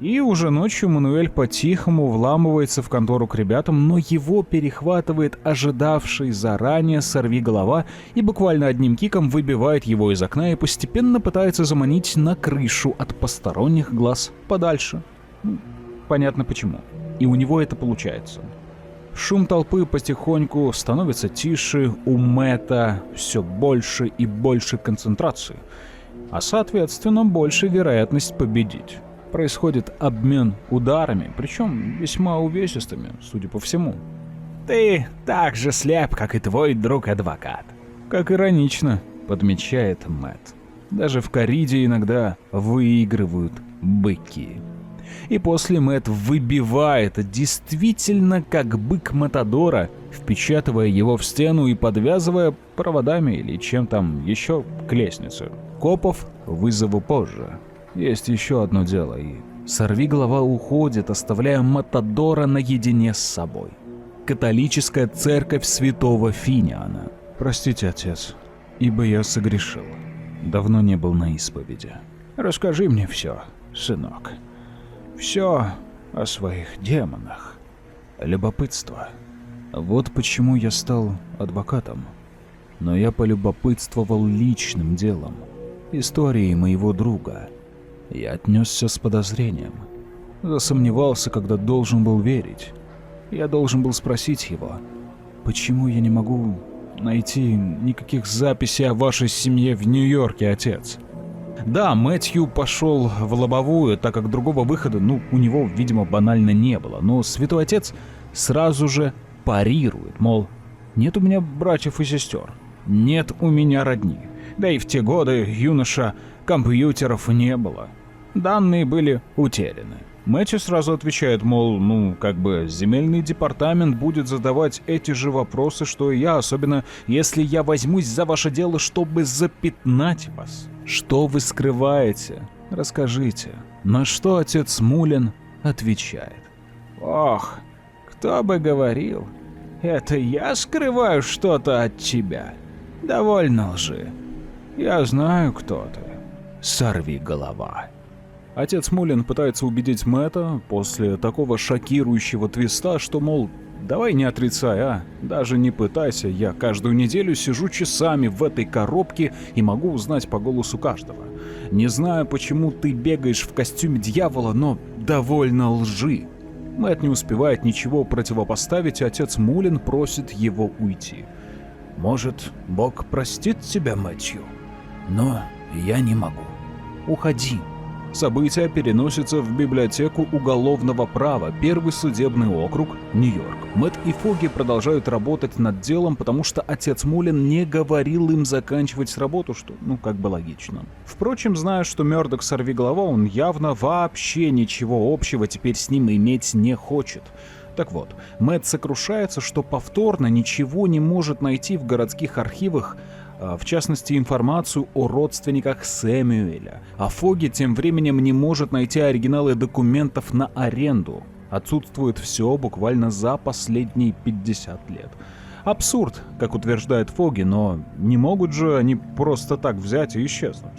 И уже ночью Мануэль по-тихому вламывается в контору к ребятам, но его перехватывает ожидавший заранее сорвиголова и буквально одним киком выбивает его из окна и постепенно пытается заманить на крышу от посторонних глаз подальше. Понятно почему. И у него это получается. Шум толпы потихоньку становится тише, у Мэтта все больше и больше концентрации, а соответственно больше вероятность победить. Происходит обмен ударами, причем весьма увесистыми, судя по всему. «Ты так же слеп, как и твой друг-адвокат». «Как иронично», — подмечает Мэтт. «Даже в корриде иногда выигрывают быки». И после Мэтт выбивает действительно как бык Матадора, впечатывая его в стену и подвязывая проводами или чем там еще к лестнице. Копов вызову позже. Есть еще одно дело, и сорвиголова уходит, оставляя Матадора наедине с собой. Католическая церковь святого Финиана. «Простите, отец, ибо я согрешил. Давно не был на исповеди. Расскажи мне все, сынок. Все о своих демонах. Любопытство. Вот почему я стал адвокатом. Но я полюбопытствовал личным делом, историей моего друга. Я отнесся с подозрением. Засомневался, когда должен был верить. Я должен был спросить его, почему я не могу найти никаких записей о вашей семье в Нью-Йорке, отец. Да, Мэтью пошел в лобовую, так как другого выхода, у него, видимо, банально не было. Но святой отец сразу же парирует, мол, нет у меня братьев и сестер, нет у меня родни. Да и в те годы, юноша, компьютеров не было. Данные были утеряны. Мэтью сразу отвечает, мол, земельный департамент будет задавать эти же вопросы, что и я, особенно если я возьмусь за ваше дело, чтобы запятнать вас. Что вы скрываете? Расскажите. На что отец Мулин отвечает. Ох, кто бы говорил, это я скрываю что-то от тебя. Довольно лжи. Я знаю, кто ты. Сорви голова. Отец Мулин пытается убедить Мэтта после такого шокирующего твиста, что, мол, давай не отрицай, даже не пытайся, я каждую неделю сижу часами в этой коробке и могу узнать по голосу каждого. Не знаю, почему ты бегаешь в костюме дьявола, но довольно лжи. Мэтт не успевает ничего противопоставить, и отец Мулин просит его уйти. Может, Бог простит тебя, Мэтью? Но я не могу. Уходи. События переносятся в библиотеку уголовного права, первый судебный округ, Нью-Йорк. Мэтт и Фоги продолжают работать над делом, потому что отец Мулин не говорил им заканчивать работу, что, логично. Впрочем, зная, что Мёрдок сорвиголова, он явно вообще ничего общего теперь с ним иметь не хочет. Так вот, Мэтт сокрушается, что повторно ничего не может найти в городских архивах, в частности, информацию о родственниках Сэмюэля. А Фоги тем временем не может найти оригиналы документов на аренду. Отсутствует все буквально за последние 50 лет. Абсурд, как утверждает Фоги, но не могут же они просто так взять и исчезнуть.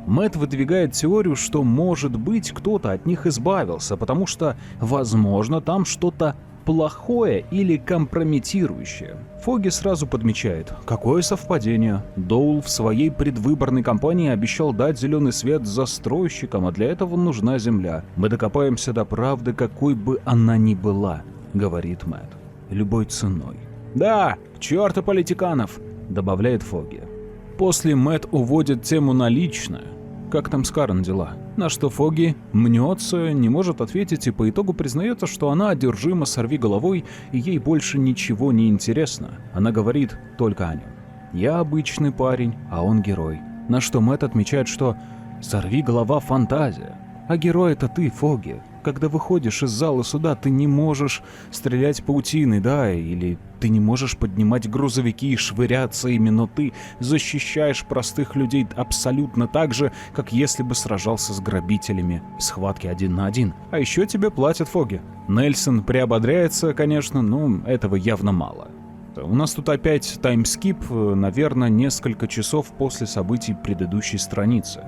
Мэтт выдвигает теорию, что, может быть, кто-то от них избавился, потому что, возможно, там что-то плохое или компрометирующее. Фоги сразу подмечает, какое совпадение. Доул в своей предвыборной кампании обещал дать зеленый свет застройщикам, а для этого нужна земля. Мы докопаемся до правды, какой бы она ни была, говорит Мэтт. Любой ценой. Да, к черту политиканов, добавляет Фоги. После Мэтт уводит тему на личное. Как там с Карен дела? На что Фоги мнется, не может ответить и по итогу признается, что она одержима сорвиголовой и ей больше ничего не интересно. Она говорит только о нем. Я обычный парень, а он герой. На что Мэтт отмечает, что сорвиголова — фантазия. А герой — это ты, Фоги. Когда выходишь из зала суда, ты не можешь стрелять паутиной, да, или ты не можешь поднимать грузовики и швыряться ими, но ты защищаешь простых людей абсолютно так же, как если бы сражался с грабителями в схватке 1 на 1. А еще тебе платят, Фоги. Нельсон приободряется, конечно, но этого явно мало. У нас тут опять таймскип, наверное, несколько часов после событий предыдущей страницы.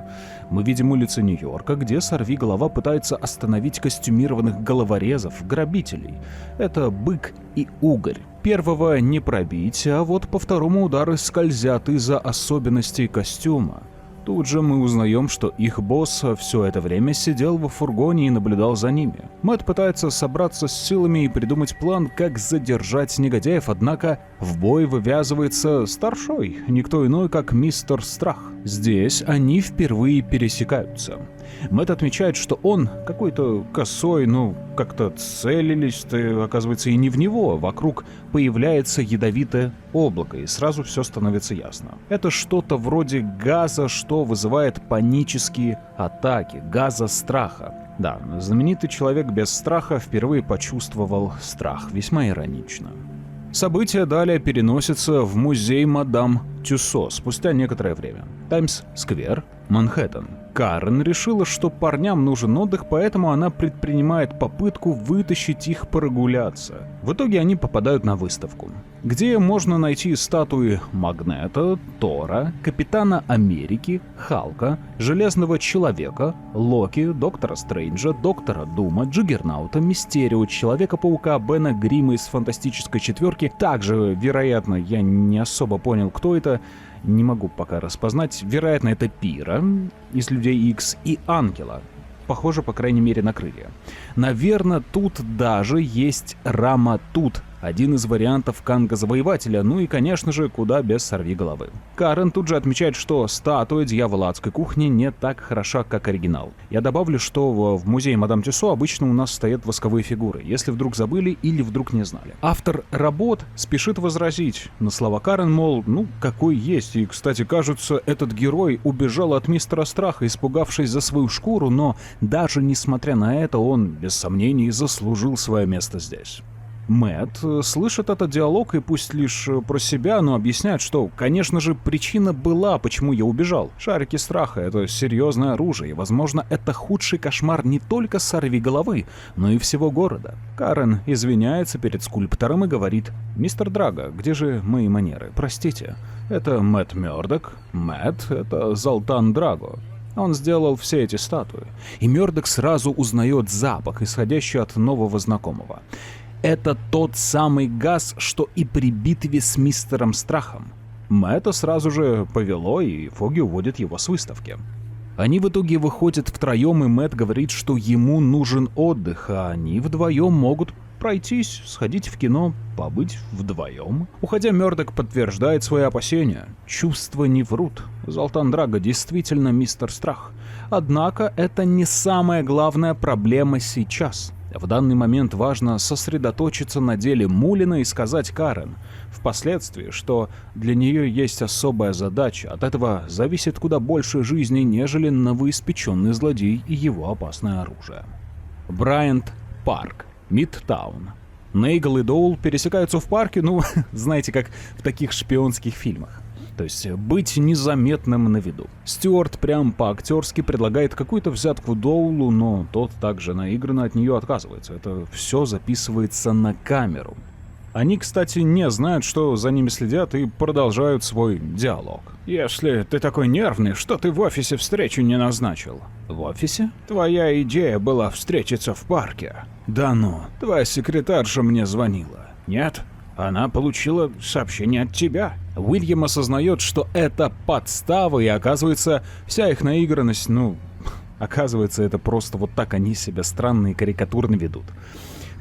Мы видим улицы Нью-Йорка, где сорвиголова пытается остановить костюмированных головорезов, грабителей. Это Бык и Угорь. Первого не пробить, а вот по второму удары скользят из-за особенностей костюма. Тут же мы узнаем, что их босс все это время сидел во фургоне и наблюдал за ними. Мэтт пытается собраться с силами и придумать план, как задержать негодяев, однако в бой вывязывается старшой, никто иной, как мистер Страх. Здесь они впервые пересекаются. Мэтт отмечает, что он какой-то косой, как-то целились-то, оказывается, и не в него. Вокруг появляется ядовитое облако, и сразу все становится ясно. Это что-то вроде газа, что вызывает панические атаки, газа страха. Да, знаменитый человек без страха впервые почувствовал страх, весьма иронично. События далее переносятся в музей мадам Тюссо спустя некоторое время. Таймс-сквер, Манхэттен. Карен решила, что парням нужен отдых, поэтому она предпринимает попытку вытащить их прогуляться. В итоге они попадают на выставку, где можно найти статуи Магнета, Тора, Капитана Америки, Халка, Железного Человека, Локи, Доктора Стрэнджа, Доктора Дума, Джиггернаута, Мистерио, Человека-паука, Бена Гримма из Фантастической четверки. Также, вероятно, я не особо понял, кто это, не могу пока распознать. Вероятно, это Пира из Людей Икс и Ангела. Похоже, по крайней мере, на крылья. Наверное, тут даже есть Раматут один из вариантов Канга-завоевателя, ну и, конечно же, куда без сорвиголовы. Карен тут же отмечает, что статуя дьявола адской кухни не так хороша, как оригинал. Я добавлю, что в музее Мадам Тюссо обычно у нас стоят восковые фигуры, если вдруг забыли или вдруг не знали. Автор работ спешит возразить на слова Карен, мол, ну, какой есть. И, кстати, кажется, этот герой убежал от мистера Страха, испугавшись за свою шкуру, но даже несмотря на это, он, без сомнений, заслужил свое место здесь. Мэтт слышит этот диалог и пусть лишь про себя, но объясняет, что, конечно же, причина была, почему я убежал. Шарики страха — это серьезное оружие, и, возможно, это худший кошмар не только сорвиголовы, но и всего города. Карен извиняется перед скульптором и говорит: «Мистер Драго, где же мои манеры? Простите, это Мэтт Мёрдок. Мэтт — это Золтан Драго». Он сделал все эти статуи, и Мёрдок сразу узнает запах, исходящий от нового знакомого. Это тот самый газ, что и при битве с мистером Страхом. Мэтта сразу же повело, и Фоги уводит его с выставки. Они в итоге выходят втроем, и Мэтт говорит, что ему нужен отдых, а они вдвоем могут пройтись, сходить в кино, побыть вдвоем. Уходя, Мёрдок подтверждает свои опасения. Чувства не врут. Золтан Драго действительно мистер Страх. Однако это не самая главная проблема сейчас. В данный момент важно сосредоточиться на деле Мулина и сказать Карен впоследствии, что для нее есть особая задача, от этого зависит куда больше жизни, нежели новоиспеченный злодей и его опасное оружие. Брайант Парк, Мидтаун. Нейгл и Доул пересекаются в парке, ну, знаете, как в таких шпионских фильмах. То есть быть незаметным на виду. Стюарт прям по-актерски предлагает какую-то взятку Доулу, но тот также наигранно от нее отказывается. Это все записывается на камеру. Они, кстати, не знают, что за ними следят, и продолжают свой диалог. «Если ты такой нервный, что ты в офисе встречу не назначил?» «В офисе? Твоя идея была встретиться в парке». «Да ну, твоя секретарша мне звонила». «Нет, она получила сообщение от тебя». Уильям осознает, что это подстава, и оказывается, вся их наигранность, оказывается, это просто вот так они себя странно и карикатурно ведут.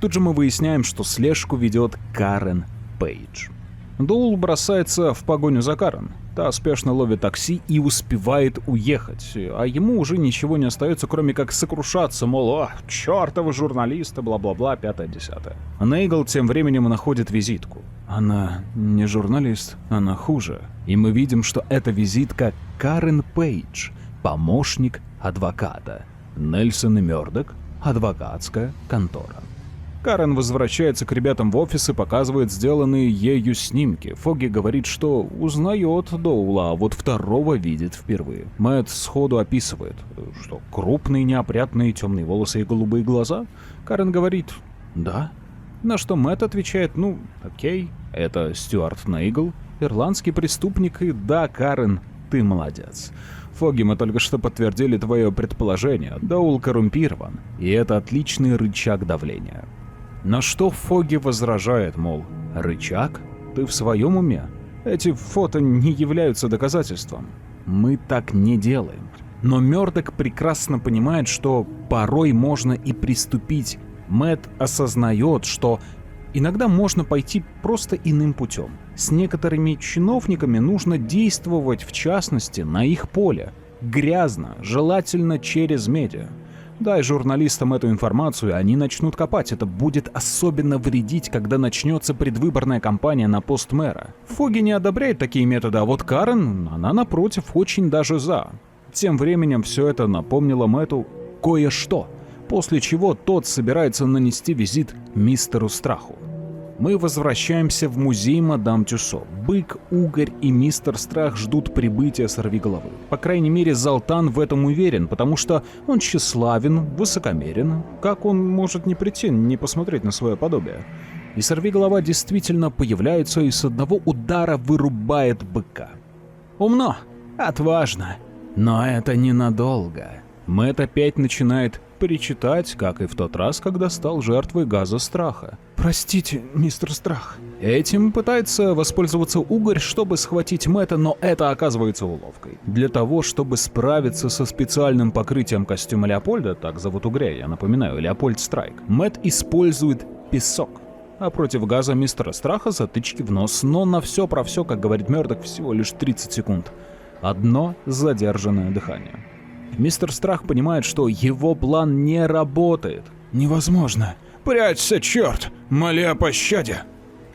Тут же мы выясняем, что слежку ведет Карен Пейдж. Доул бросается в погоню за Карен. Та спешно ловит такси и успевает уехать, а ему уже ничего не остается, кроме как сокрушаться, мол, чертовы журналисты, бла-бла-бла, 5-10. Нейгл тем временем находит визитку. Она не журналист, она хуже. И мы видим, что это визитка Карен Пейдж, помощник адвоката. Нельсон и Мёрдок, адвокатская контора. Карен возвращается к ребятам в офис и показывает сделанные ею снимки. Фоги говорит, что узнает Доула, а вот второго видит впервые. Мэтт сходу описывает, что крупные, неопрятные, темные волосы и голубые глаза. Карен говорит «да». На что Мэтт отвечает окей, это Стюарт Нейгл, ирландский преступник, и да, Карен, ты молодец. Фоги, мы только что подтвердили твое предположение, Доул коррумпирован, и это отличный рычаг давления. На что Фоги возражает, мол, рычаг? Ты в своем уме? Эти фото не являются доказательством. Мы так не делаем. Но Мёрдок прекрасно понимает, что порой можно и приступить. Мэтт осознает, что иногда можно пойти просто иным путем. С некоторыми чиновниками нужно действовать, в частности, на их поле. Грязно, желательно через медиа. Дай журналистам эту информацию, они начнут копать. Это будет особенно вредить, когда начнется предвыборная кампания на пост мэра. Фоги не одобряет такие методы, а вот Карен, она напротив, очень даже за. Тем временем все это напомнило Мэтту кое-что, после чего тот собирается нанести визит мистеру Страху. Мы возвращаемся в музей Мадам Тюссо. Бык, Угорь и мистер Страх ждут прибытия сорвиголовы. По крайней мере, Золтан в этом уверен, потому что он тщеславен, высокомерен. Как он может не прийти, не посмотреть на свое подобие? И сорвиголова действительно появляется и с одного удара вырубает быка. Умно, отважно, но это ненадолго. Мэтт опять начинает причитать, как и в тот раз, когда стал жертвой газа страха. «Простите, мистер Страх». Этим пытается воспользоваться Угорь, чтобы схватить Мэтта, но это оказывается уловкой. Для того, чтобы справиться со специальным покрытием костюма Леопольда, так зовут Угря, я напоминаю, Леопольд Страйк, Мэтт использует песок. а против газа мистера Страха затычки в нос. Но на все про все, как говорит Мёрдок, всего лишь 30 секунд. Одно задержанное дыхание. Мистер Страх понимает, что его план не работает. «Невозможно. Прячься, черт! Моли о пощаде!»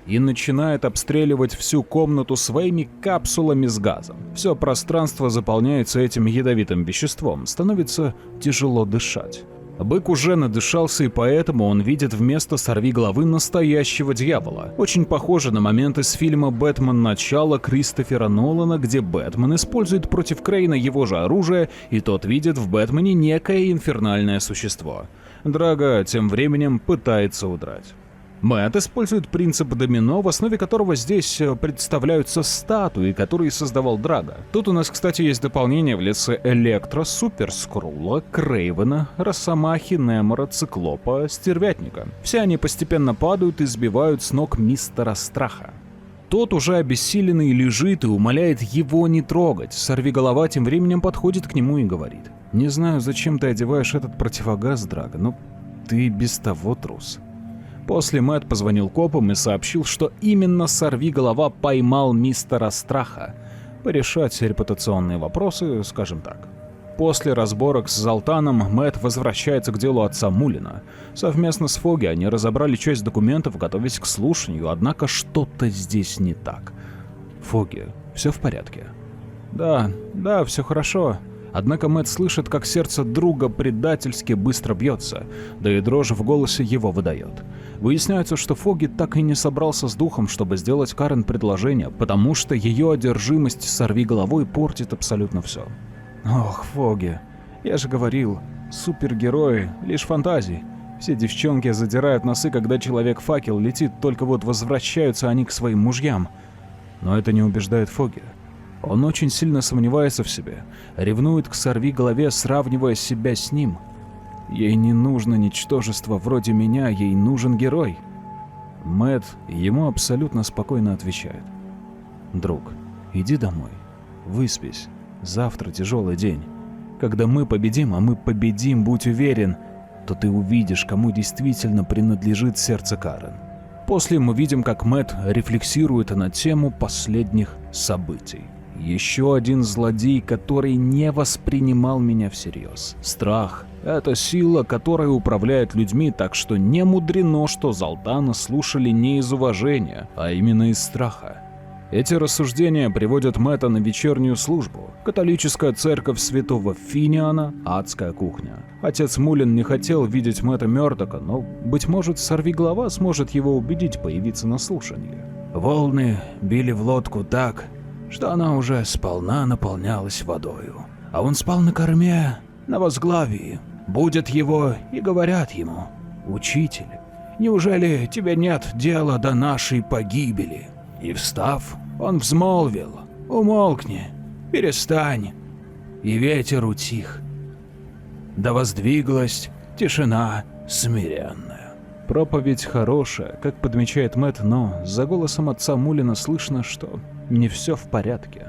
И начинает обстреливать всю комнату своими капсулами с газом. Все пространство заполняется этим ядовитым веществом, становится тяжело дышать. Бык уже надышался, и поэтому он видит вместо сорвиголовы настоящего дьявола. Очень похоже на момент из фильма «Бэтмен. Начало» Кристофера Нолана, где Бэтмен использует против Крейна его же оружие, и тот видит в Бэтмене некое инфернальное существо. Драго тем временем пытается удрать. Мэтт использует принцип домино, в основе которого здесь представляются статуи, которые создавал Драго. Тут у нас, кстати, есть дополнение в лице Электро, Суперскрулла, Крейвена, Росомахи, Немора, Циклопа, Стервятника. Все они постепенно падают и сбивают с ног мистера Страха. Тот уже обессиленный лежит и умоляет его не трогать. Сорвиголова тем временем подходит к нему и говорит: «Не знаю, зачем ты одеваешь этот противогаз, Драго, но ты без того трус». После Мэтт позвонил копам и сообщил, что именно Сорвиголова поймал мистера Страха. Порешать репутационные вопросы, скажем так. После разборок с Золтаном Мэтт возвращается к делу отца Мулина. Совместно с Фоги они разобрали часть документов, готовясь к слушанию, однако что-то здесь не так. «Фоги, все в порядке?» Да, все хорошо». Однако Мэтт слышит, как сердце друга предательски быстро бьется, да и дрожь в голосе его выдает. Выясняется, что Фоги так и не собрался с духом, чтобы сделать Карен предложение, потому что ее одержимость сорвиголовой портит абсолютно все. Ох, Фоги, я же говорил, супергерои — лишь фантазии. Все девчонки задирают носы, когда Человек-факел летит, только вот возвращаются они к своим мужьям. Но это не убеждает Фоги. Он очень сильно сомневается в себе, ревнует к Сорвиголове, сравнивая себя с ним. Ей не нужно ничтожество вроде меня, ей нужен герой. Мэтт ему абсолютно спокойно отвечает: «Друг, иди домой, выспись, завтра тяжелый день. Когда мы победим, а мы победим, будь уверен, то ты увидишь, кому действительно принадлежит сердце Карен». После мы видим, как Мэтт рефлексирует на тему последних событий. Еще один злодей, который не воспринимал меня всерьез. Страх — это сила, которая управляет людьми, так что не мудрено, что Золтана слушали не из уважения, а именно из страха. Эти рассуждения приводят Мэтта на вечернюю службу. Католическая церковь святого Финиана, адская кухня. Отец Мулин не хотел видеть Мэтта Мёрдока, но, быть может, Сорвиголова сможет его убедить появиться на слушании. Волны били в лодку так, что она уже сполна наполнялась водою. А он спал на корме, на возглавии. Будет его и говорят ему: «Учитель, неужели тебе нет дела до нашей погибели?» И встав, он взмолвил: «Умолкни, перестань». И ветер утих. Да воздвиглась тишина смиренная. Проповедь хорошая, как подмечает Мэтт, но за голосом отца Мулина слышно, что не все в порядке.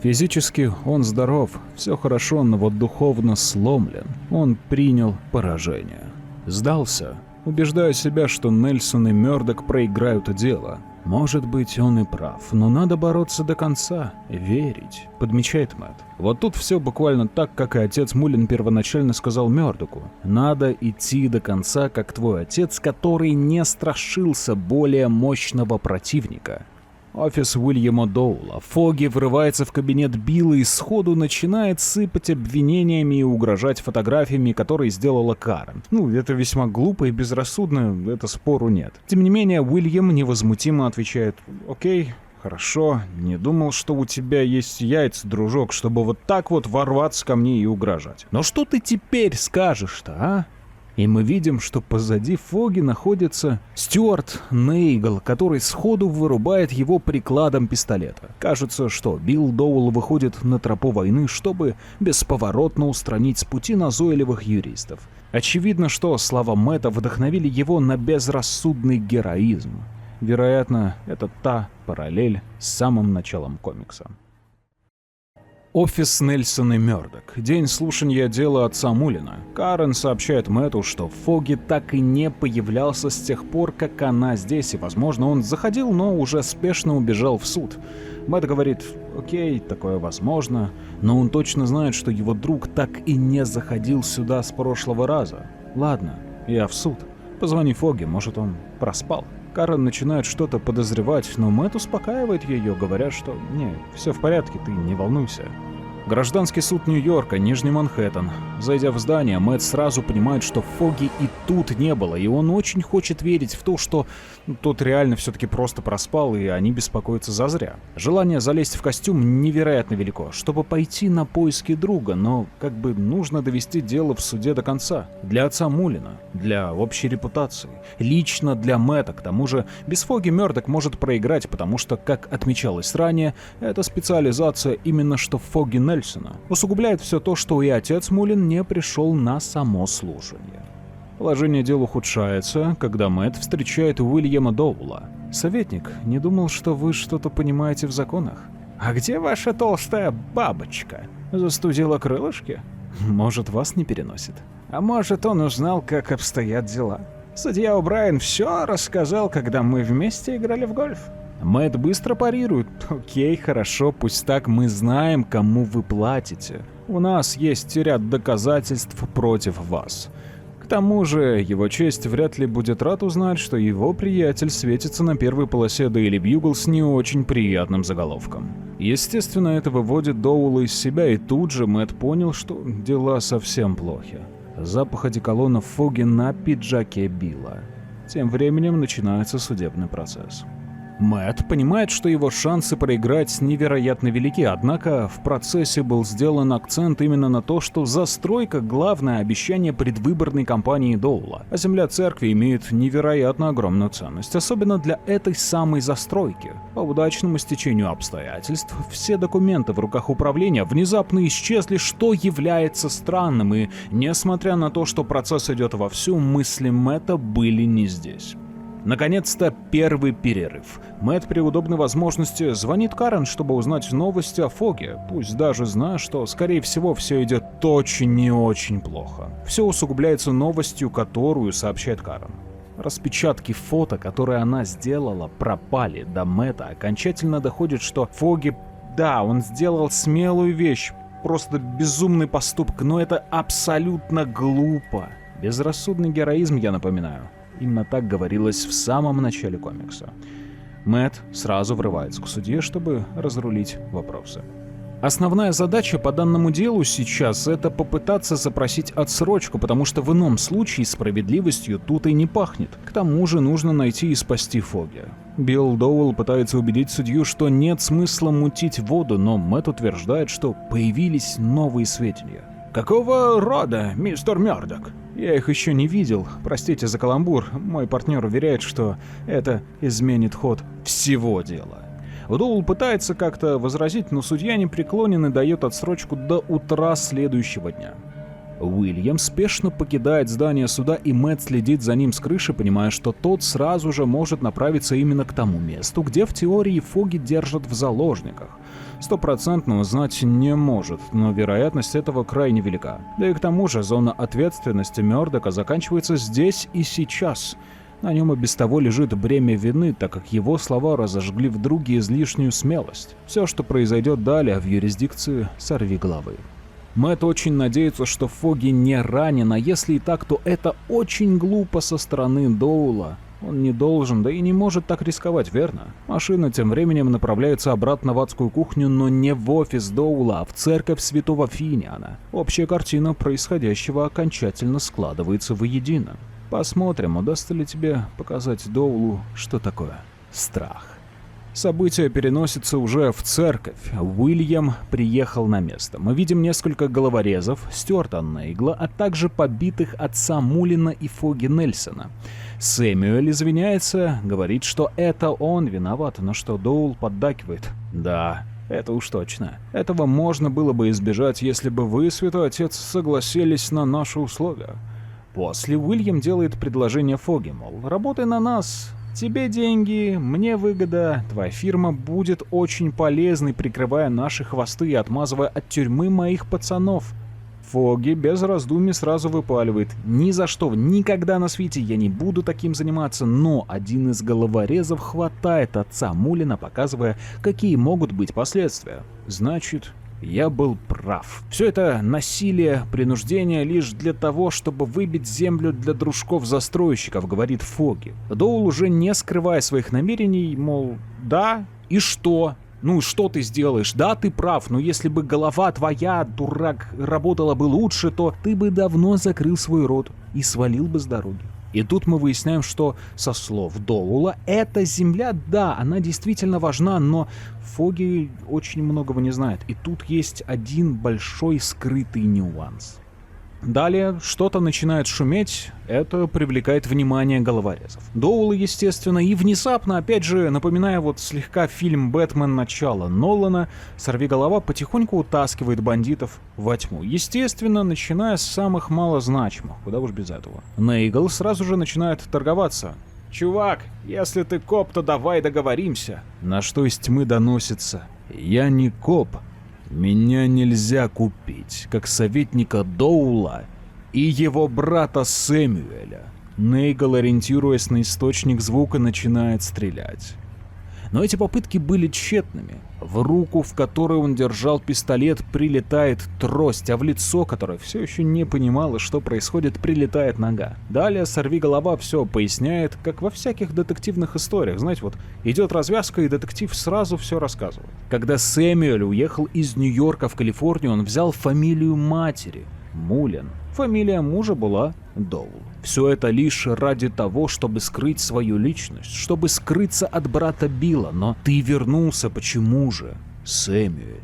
Физически он здоров, все хорошо, но вот духовно сломлен. Он принял поражение. Сдался, убеждая себя, что Нельсон и Мёрдок проиграют дело. Может быть, он и прав, но надо бороться до конца, верить, подмечает Мэтт. Вот тут все буквально так, как и отец Мулин первоначально сказал Мёрдоку. Надо идти до конца, как твой отец, который не страшился более мощного противника. Офис Уильяма Доула. Фоги врывается в кабинет Билла и сходу начинает сыпать обвинениями и угрожать фотографиями, которые сделала Карен. Это весьма глупо и безрассудно, это спору нет. Тем не менее, Уильям невозмутимо отвечает: «Окей, хорошо, не думал, что у тебя есть яйца, дружок, чтобы вот так вот ворваться ко мне и угрожать. Но что ты теперь скажешь-то, а?» И мы видим, что позади Фоги находится Стюарт Нейгл, который сходу вырубает его прикладом пистолета. Кажется, что Билл Доул выходит на тропу войны, чтобы бесповоротно устранить с пути назойливых юристов. Очевидно, что слова Мэтта вдохновили его на безрассудный героизм. Вероятно, это та параллель с самым началом комикса. Офис Нельсон и Мёрдок. День слушания дела отца Мулина. Карен сообщает Мэтту, что Фоги так и не появлялся с тех пор, как она здесь, и, возможно, он заходил, но уже спешно убежал в суд. Мэтт говорит: окей, такое возможно, но он точно знает, что его друг так и не заходил сюда с прошлого раза. Ладно, я в суд. Позвони Фоги, может, он проспал. Карен начинает что-то подозревать, но Мэтт успокаивает ее, говоря, что «не, все в порядке, ты не волнуйся». Гражданский суд Нью-Йорка, Нижний Манхэттен. Зайдя в здание, Мэтт сразу понимает, что Фоги и тут не было, и он очень хочет верить в то, что тот реально все-таки просто проспал, и они беспокоятся зазря. Желание залезть в костюм невероятно велико, чтобы пойти на поиски друга, но как бы нужно довести дело в суде до конца. Для отца Мулина, для общей репутации, лично для Мэтта. К тому же без Фоги Мёрдок может проиграть, потому что, как отмечалось ранее, эта специализация именно что Фоги Нельсона усугубляет все то, что и отец Мулин не пришел на само слушание. Положение дел ухудшается, когда Мэтт встречает Уильяма Доула. «Советник, не думал, что вы что-то понимаете в законах». «А где ваша толстая бабочка? Застудила крылышки? Может, вас не переносит? А может, он узнал, как обстоят дела? Судья О'Брайен все рассказал, когда мы вместе играли в гольф». Мэтт быстро парирует. «Окей, хорошо, пусть так, мы знаем, кому вы платите. У нас есть ряд доказательств против вас». К тому же, его честь вряд ли будет рад узнать, что его приятель светится на первой полосе Daily Bugle с не очень приятным заголовком. Естественно, это выводит Доула из себя, и тут же Мэтт понял, что дела совсем плохи. Запах одеколона Фоги на пиджаке Билла. Тем временем начинается судебный процесс. Мэтт понимает, что его шансы проиграть невероятно велики, однако в процессе был сделан акцент именно на то, что застройка – главное обещание предвыборной кампании Доула, а земля церкви имеет невероятно огромную ценность, особенно для этой самой застройки. По удачному стечению обстоятельств все документы в руках управления внезапно исчезли, что является странным, и, несмотря на то, что процесс идет вовсю, мысли Мэтта были не здесь. Наконец-то первый перерыв. Мэтт при удобной возможности звонит Карен, чтобы узнать новости о Фоге, пусть даже зная, что, скорее всего, все идет очень и очень плохо. Все усугубляется новостью, которую сообщает Карен. Распечатки фото, которые она сделала, пропали. До Мэтта окончательно доходит, что Фоги, да, он сделал смелую вещь, просто безумный поступок, но это абсолютно глупо. Безрассудный героизм, я напоминаю. Именно так говорилось в самом начале комикса. Мэтт сразу врывается к судье, чтобы разрулить вопросы. Основная задача по данному делу сейчас — это попытаться запросить отсрочку, потому что в ином случае справедливостью тут и не пахнет. К тому же нужно найти и спасти Фоги. Билл Доуэлл пытается убедить судью, что нет смысла мутить воду, но Мэтт утверждает, что появились новые сведения. «Какого рода, мистер Мёрдок?» «Я их еще не видел. Простите за каламбур. Мой партнер уверяет, что это изменит ход всего дела». Доуэлл пытается как-то возразить, но судья непреклонен и дает отсрочку до утра следующего дня. Уильям спешно покидает здание суда, и Мэтт следит за ним с крыши, понимая, что тот сразу же может направиться именно к тому месту, где в теории Фоги держат в заложниках. 100% узнать не может, но вероятность этого крайне велика. Да и к тому же зона ответственности Мёрдока заканчивается здесь и сейчас. На нем и без того лежит бремя вины, так как его слова разожгли в друге излишнюю смелость. Все, что произойдет далее, в юрисдикции сорвиголовы. Мэтт очень надеется, что Фоги не ранен, а если и так, то это очень глупо со стороны Доула. Он не должен, да и не может так рисковать, верно? Машина тем временем направляется обратно в адскую кухню, но не в офис Доула, а в церковь святого Финиана. Общая картина происходящего окончательно складывается воедино. Посмотрим, удастся ли тебе показать Доулу, что такое страх. События переносятся уже в церковь. Уильям приехал на место. Мы видим несколько головорезов, Стюарта Нейгла, а также побитых отца Мулина и Фоги Нельсона. Сэмюэль извиняется, говорит, что это он виноват, но что Доул поддакивает. Да, это уж точно. Этого можно было бы избежать, если бы вы, святой отец, согласились на наши условия. После Уильям делает предложение Фоги, мол, работай на нас, Тебе деньги, мне выгода, твоя фирма будет очень полезной, прикрывая наши хвосты и отмазывая от тюрьмы моих пацанов. Фоги без раздумий сразу выпаливает: ни за что, никогда на свете я не буду таким заниматься, но один из головорезов хватает отца Мулина, показывая, какие могут быть последствия. Значит, я был прав. Все это насилие, принуждение лишь для того, чтобы выбить землю для дружков-застройщиков, говорит Фоги. Доул, уже не скрывая своих намерений, мол, да, и что? Ну и что ты сделаешь? Да, ты прав, но если бы голова твоя, дурак, работала бы лучше, то ты бы давно закрыл свой рот и свалил бы с дороги. И тут мы выясняем, что, со слов Доула, эта земля, да, она действительно важна, но Фоги очень многого не знает. И тут есть один большой скрытый нюанс. Далее что-то начинает шуметь, это привлекает внимание головорезов. Доула, естественно, и внезапно, опять же, напоминая вот слегка фильм «Бэтмен. Начало» Нолана, сорвиголова потихоньку утаскивает бандитов во тьму. Естественно, начиная с самых малозначимых, куда уж без этого. Нейгл сразу же начинает торговаться. «Чувак, если ты коп, то давай договоримся». На что из тьмы доносится: «Я не коп. Меня нельзя купить, как советника Доула и его брата Сэмюэля». Нейгл, ориентируясь на источник звука, начинает стрелять. Но эти попытки были тщетными. В руку, в которой он держал пистолет, прилетает трость, а в лицо, которое все еще не понимало, что происходит, прилетает нога. Далее сорвиголова все поясняет, как во всяких детективных историях. Знаете, вот идет развязка, и детектив сразу все рассказывает. Когда Сэмюэль уехал из Нью-Йорка в Калифорнию, он взял фамилию матери — Мулин. Фамилия мужа была Доул. Все это лишь ради того, чтобы скрыть свою личность, чтобы скрыться от брата Билла. Но ты вернулся, почему же, Сэмюэль?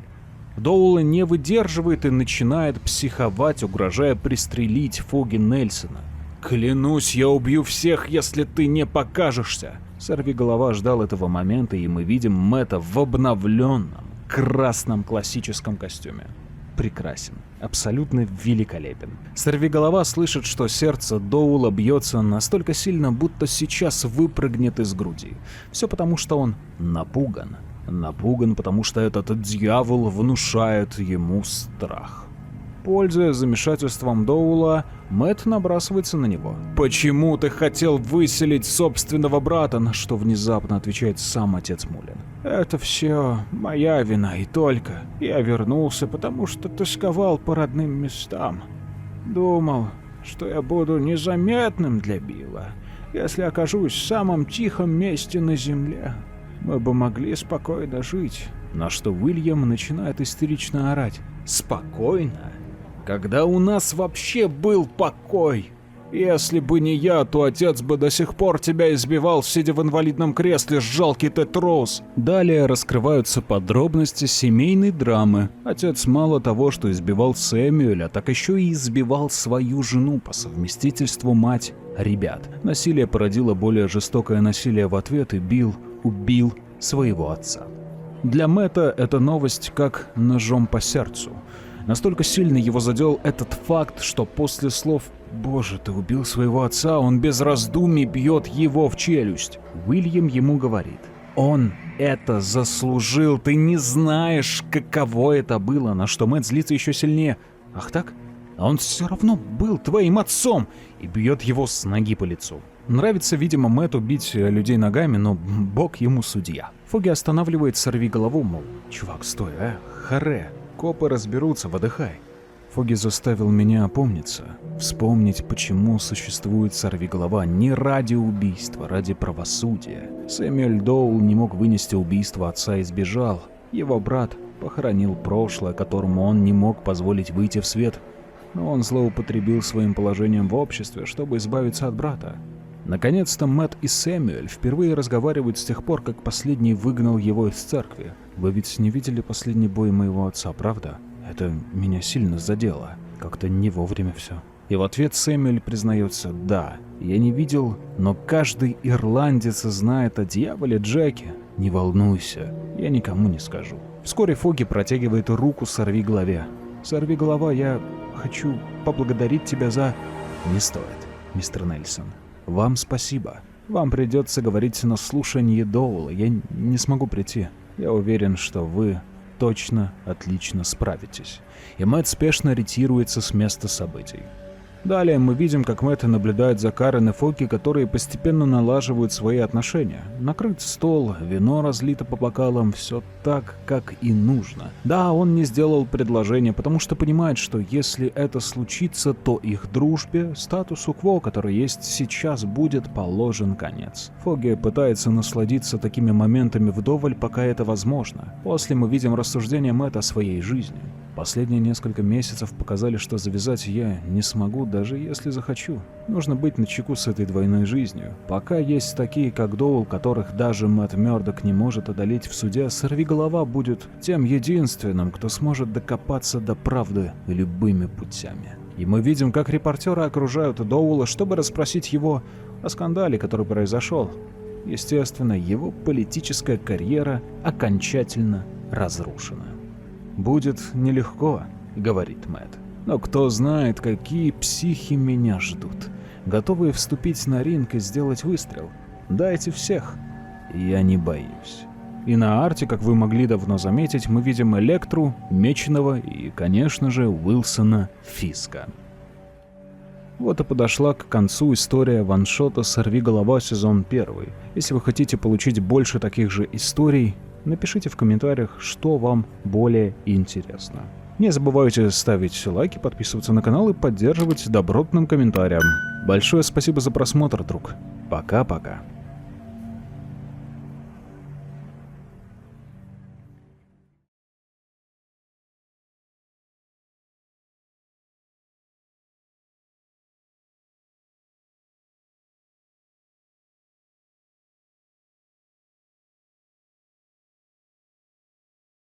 Доул не выдерживает и начинает психовать, угрожая пристрелить Фоги Нельсона. «Клянусь, я убью всех, если ты не покажешься!» Сорвиголова ждал этого момента, и мы видим Мэтта в обновленном красном классическом костюме. Прекрасен, абсолютно великолепен. Сорвиголова слышит, что сердце Доула бьется настолько сильно, будто сейчас выпрыгнет из груди. Все потому, что он напуган. Напуган, потому что этот дьявол внушает ему страх. Пользуясь замешательством Доула, Мэтт набрасывается на него. «Почему ты хотел выселить собственного брата?» На что внезапно отвечает сам отец Мулин. «Это все моя вина и только. Я вернулся, потому что тосковал по родным местам. Думал, что я буду незаметным для Билла, если окажусь в самом тихом месте на земле. Мы бы могли спокойно жить». На что Уильям начинает истерично орать. «Спокойно? Когда у нас вообще был покой? Если бы не я, то отец бы до сих пор тебя избивал, сидя в инвалидном кресле, жалкий ты трус». Далее раскрываются подробности семейной драмы. Отец мало того, что избивал Сэмюэля, так еще и избивал свою жену, по совместительству мать ребят. Насилие породило более жестокое насилие в ответ, и Билл убил своего отца. Для Мэтта эта новость как ножом по сердцу. Настолько сильно его задел этот факт, что после слов «Боже, ты убил своего отца», он без раздумий бьет его в челюсть. Уильям ему говорит: «Он это заслужил, ты не знаешь, каково это было», на что Мэтт злится еще сильнее. «Ах так? А он все равно был твоим отцом!» и бьет его с ноги по лицу. Нравится, видимо, Мэтту бить людей ногами, но бог ему судья. Фоги останавливает сорвиголову, мол: «Чувак, стой, харе. Копы разберутся, выдыхай». Фоги заставил меня опомниться, вспомнить, почему существует сорвиголова. Не ради убийства, ради правосудия. Сэмюэль Доул не мог вынести убийство отца и сбежал. Его брат похоронил прошлое, которому он не мог позволить выйти в свет. Но он злоупотребил своим положением в обществе, чтобы избавиться от брата. Наконец-то Мэтт и Сэмюэль впервые разговаривают с тех пор, как последний выгнал его из церкви. «Вы ведь не видели последний бой моего отца, правда? Это меня сильно задело. Как-то не вовремя все». И в ответ Сэмюэль признается: «Да, я не видел, но каждый ирландец знает о дьяволе Джеке. Не волнуйся, я никому не скажу». Вскоре Фоги протягивает руку сорвиголове. «Сорвиголова, я хочу поблагодарить тебя за...» «Не стоит, мистер Нельсон. Вам спасибо». Вам придется говорить на слушании Доула. Я не смогу прийти. Я уверен, что вы точно отлично справитесь». И Мэтт спешно ретируется с места событий. Далее мы видим, как Мэтт наблюдает за Карен и Фоки, которые постепенно налаживают свои отношения. Накрыт стол, вино разлито по бокалам, все так, как и нужно. Да, он не сделал предложение, потому что понимает, что если это случится, то их дружбе, статусу кво, который есть сейчас, будет положен конец. Фоги пытается насладиться такими моментами вдоволь, пока это возможно. После мы видим рассуждение Мэтта о своей жизни. Последние несколько месяцев показали, что завязать я не смогу, даже если захочу. Нужно быть начеку с этой двойной жизнью. Пока есть такие, как Доул, которых даже Мэтт Мёрдок не может одолеть в суде, Сорвиголова будет тем единственным, кто сможет докопаться до правды любыми путями. И мы видим, как репортеры окружают Доула, чтобы расспросить его о скандале, который произошел. Естественно, его политическая карьера окончательно разрушена. «Будет нелегко», — говорит Мэтт. «Но кто знает, какие психи меня ждут, готовые вступить на ринг и сделать выстрел. Дайте всех. Я не боюсь». И на арте, как вы могли давно заметить, мы видим Электру, Меченого и, конечно же, Уилсона Фиска. Вот и подошла к концу история ваншота «Сорвиголова» сезон 1. Если вы хотите получить больше таких же историй, напишите в комментариях, что вам более интересно. Не забывайте ставить лайки, подписываться на канал и поддерживать добротным комментарием. Большое спасибо за просмотр, друг. Пока-пока.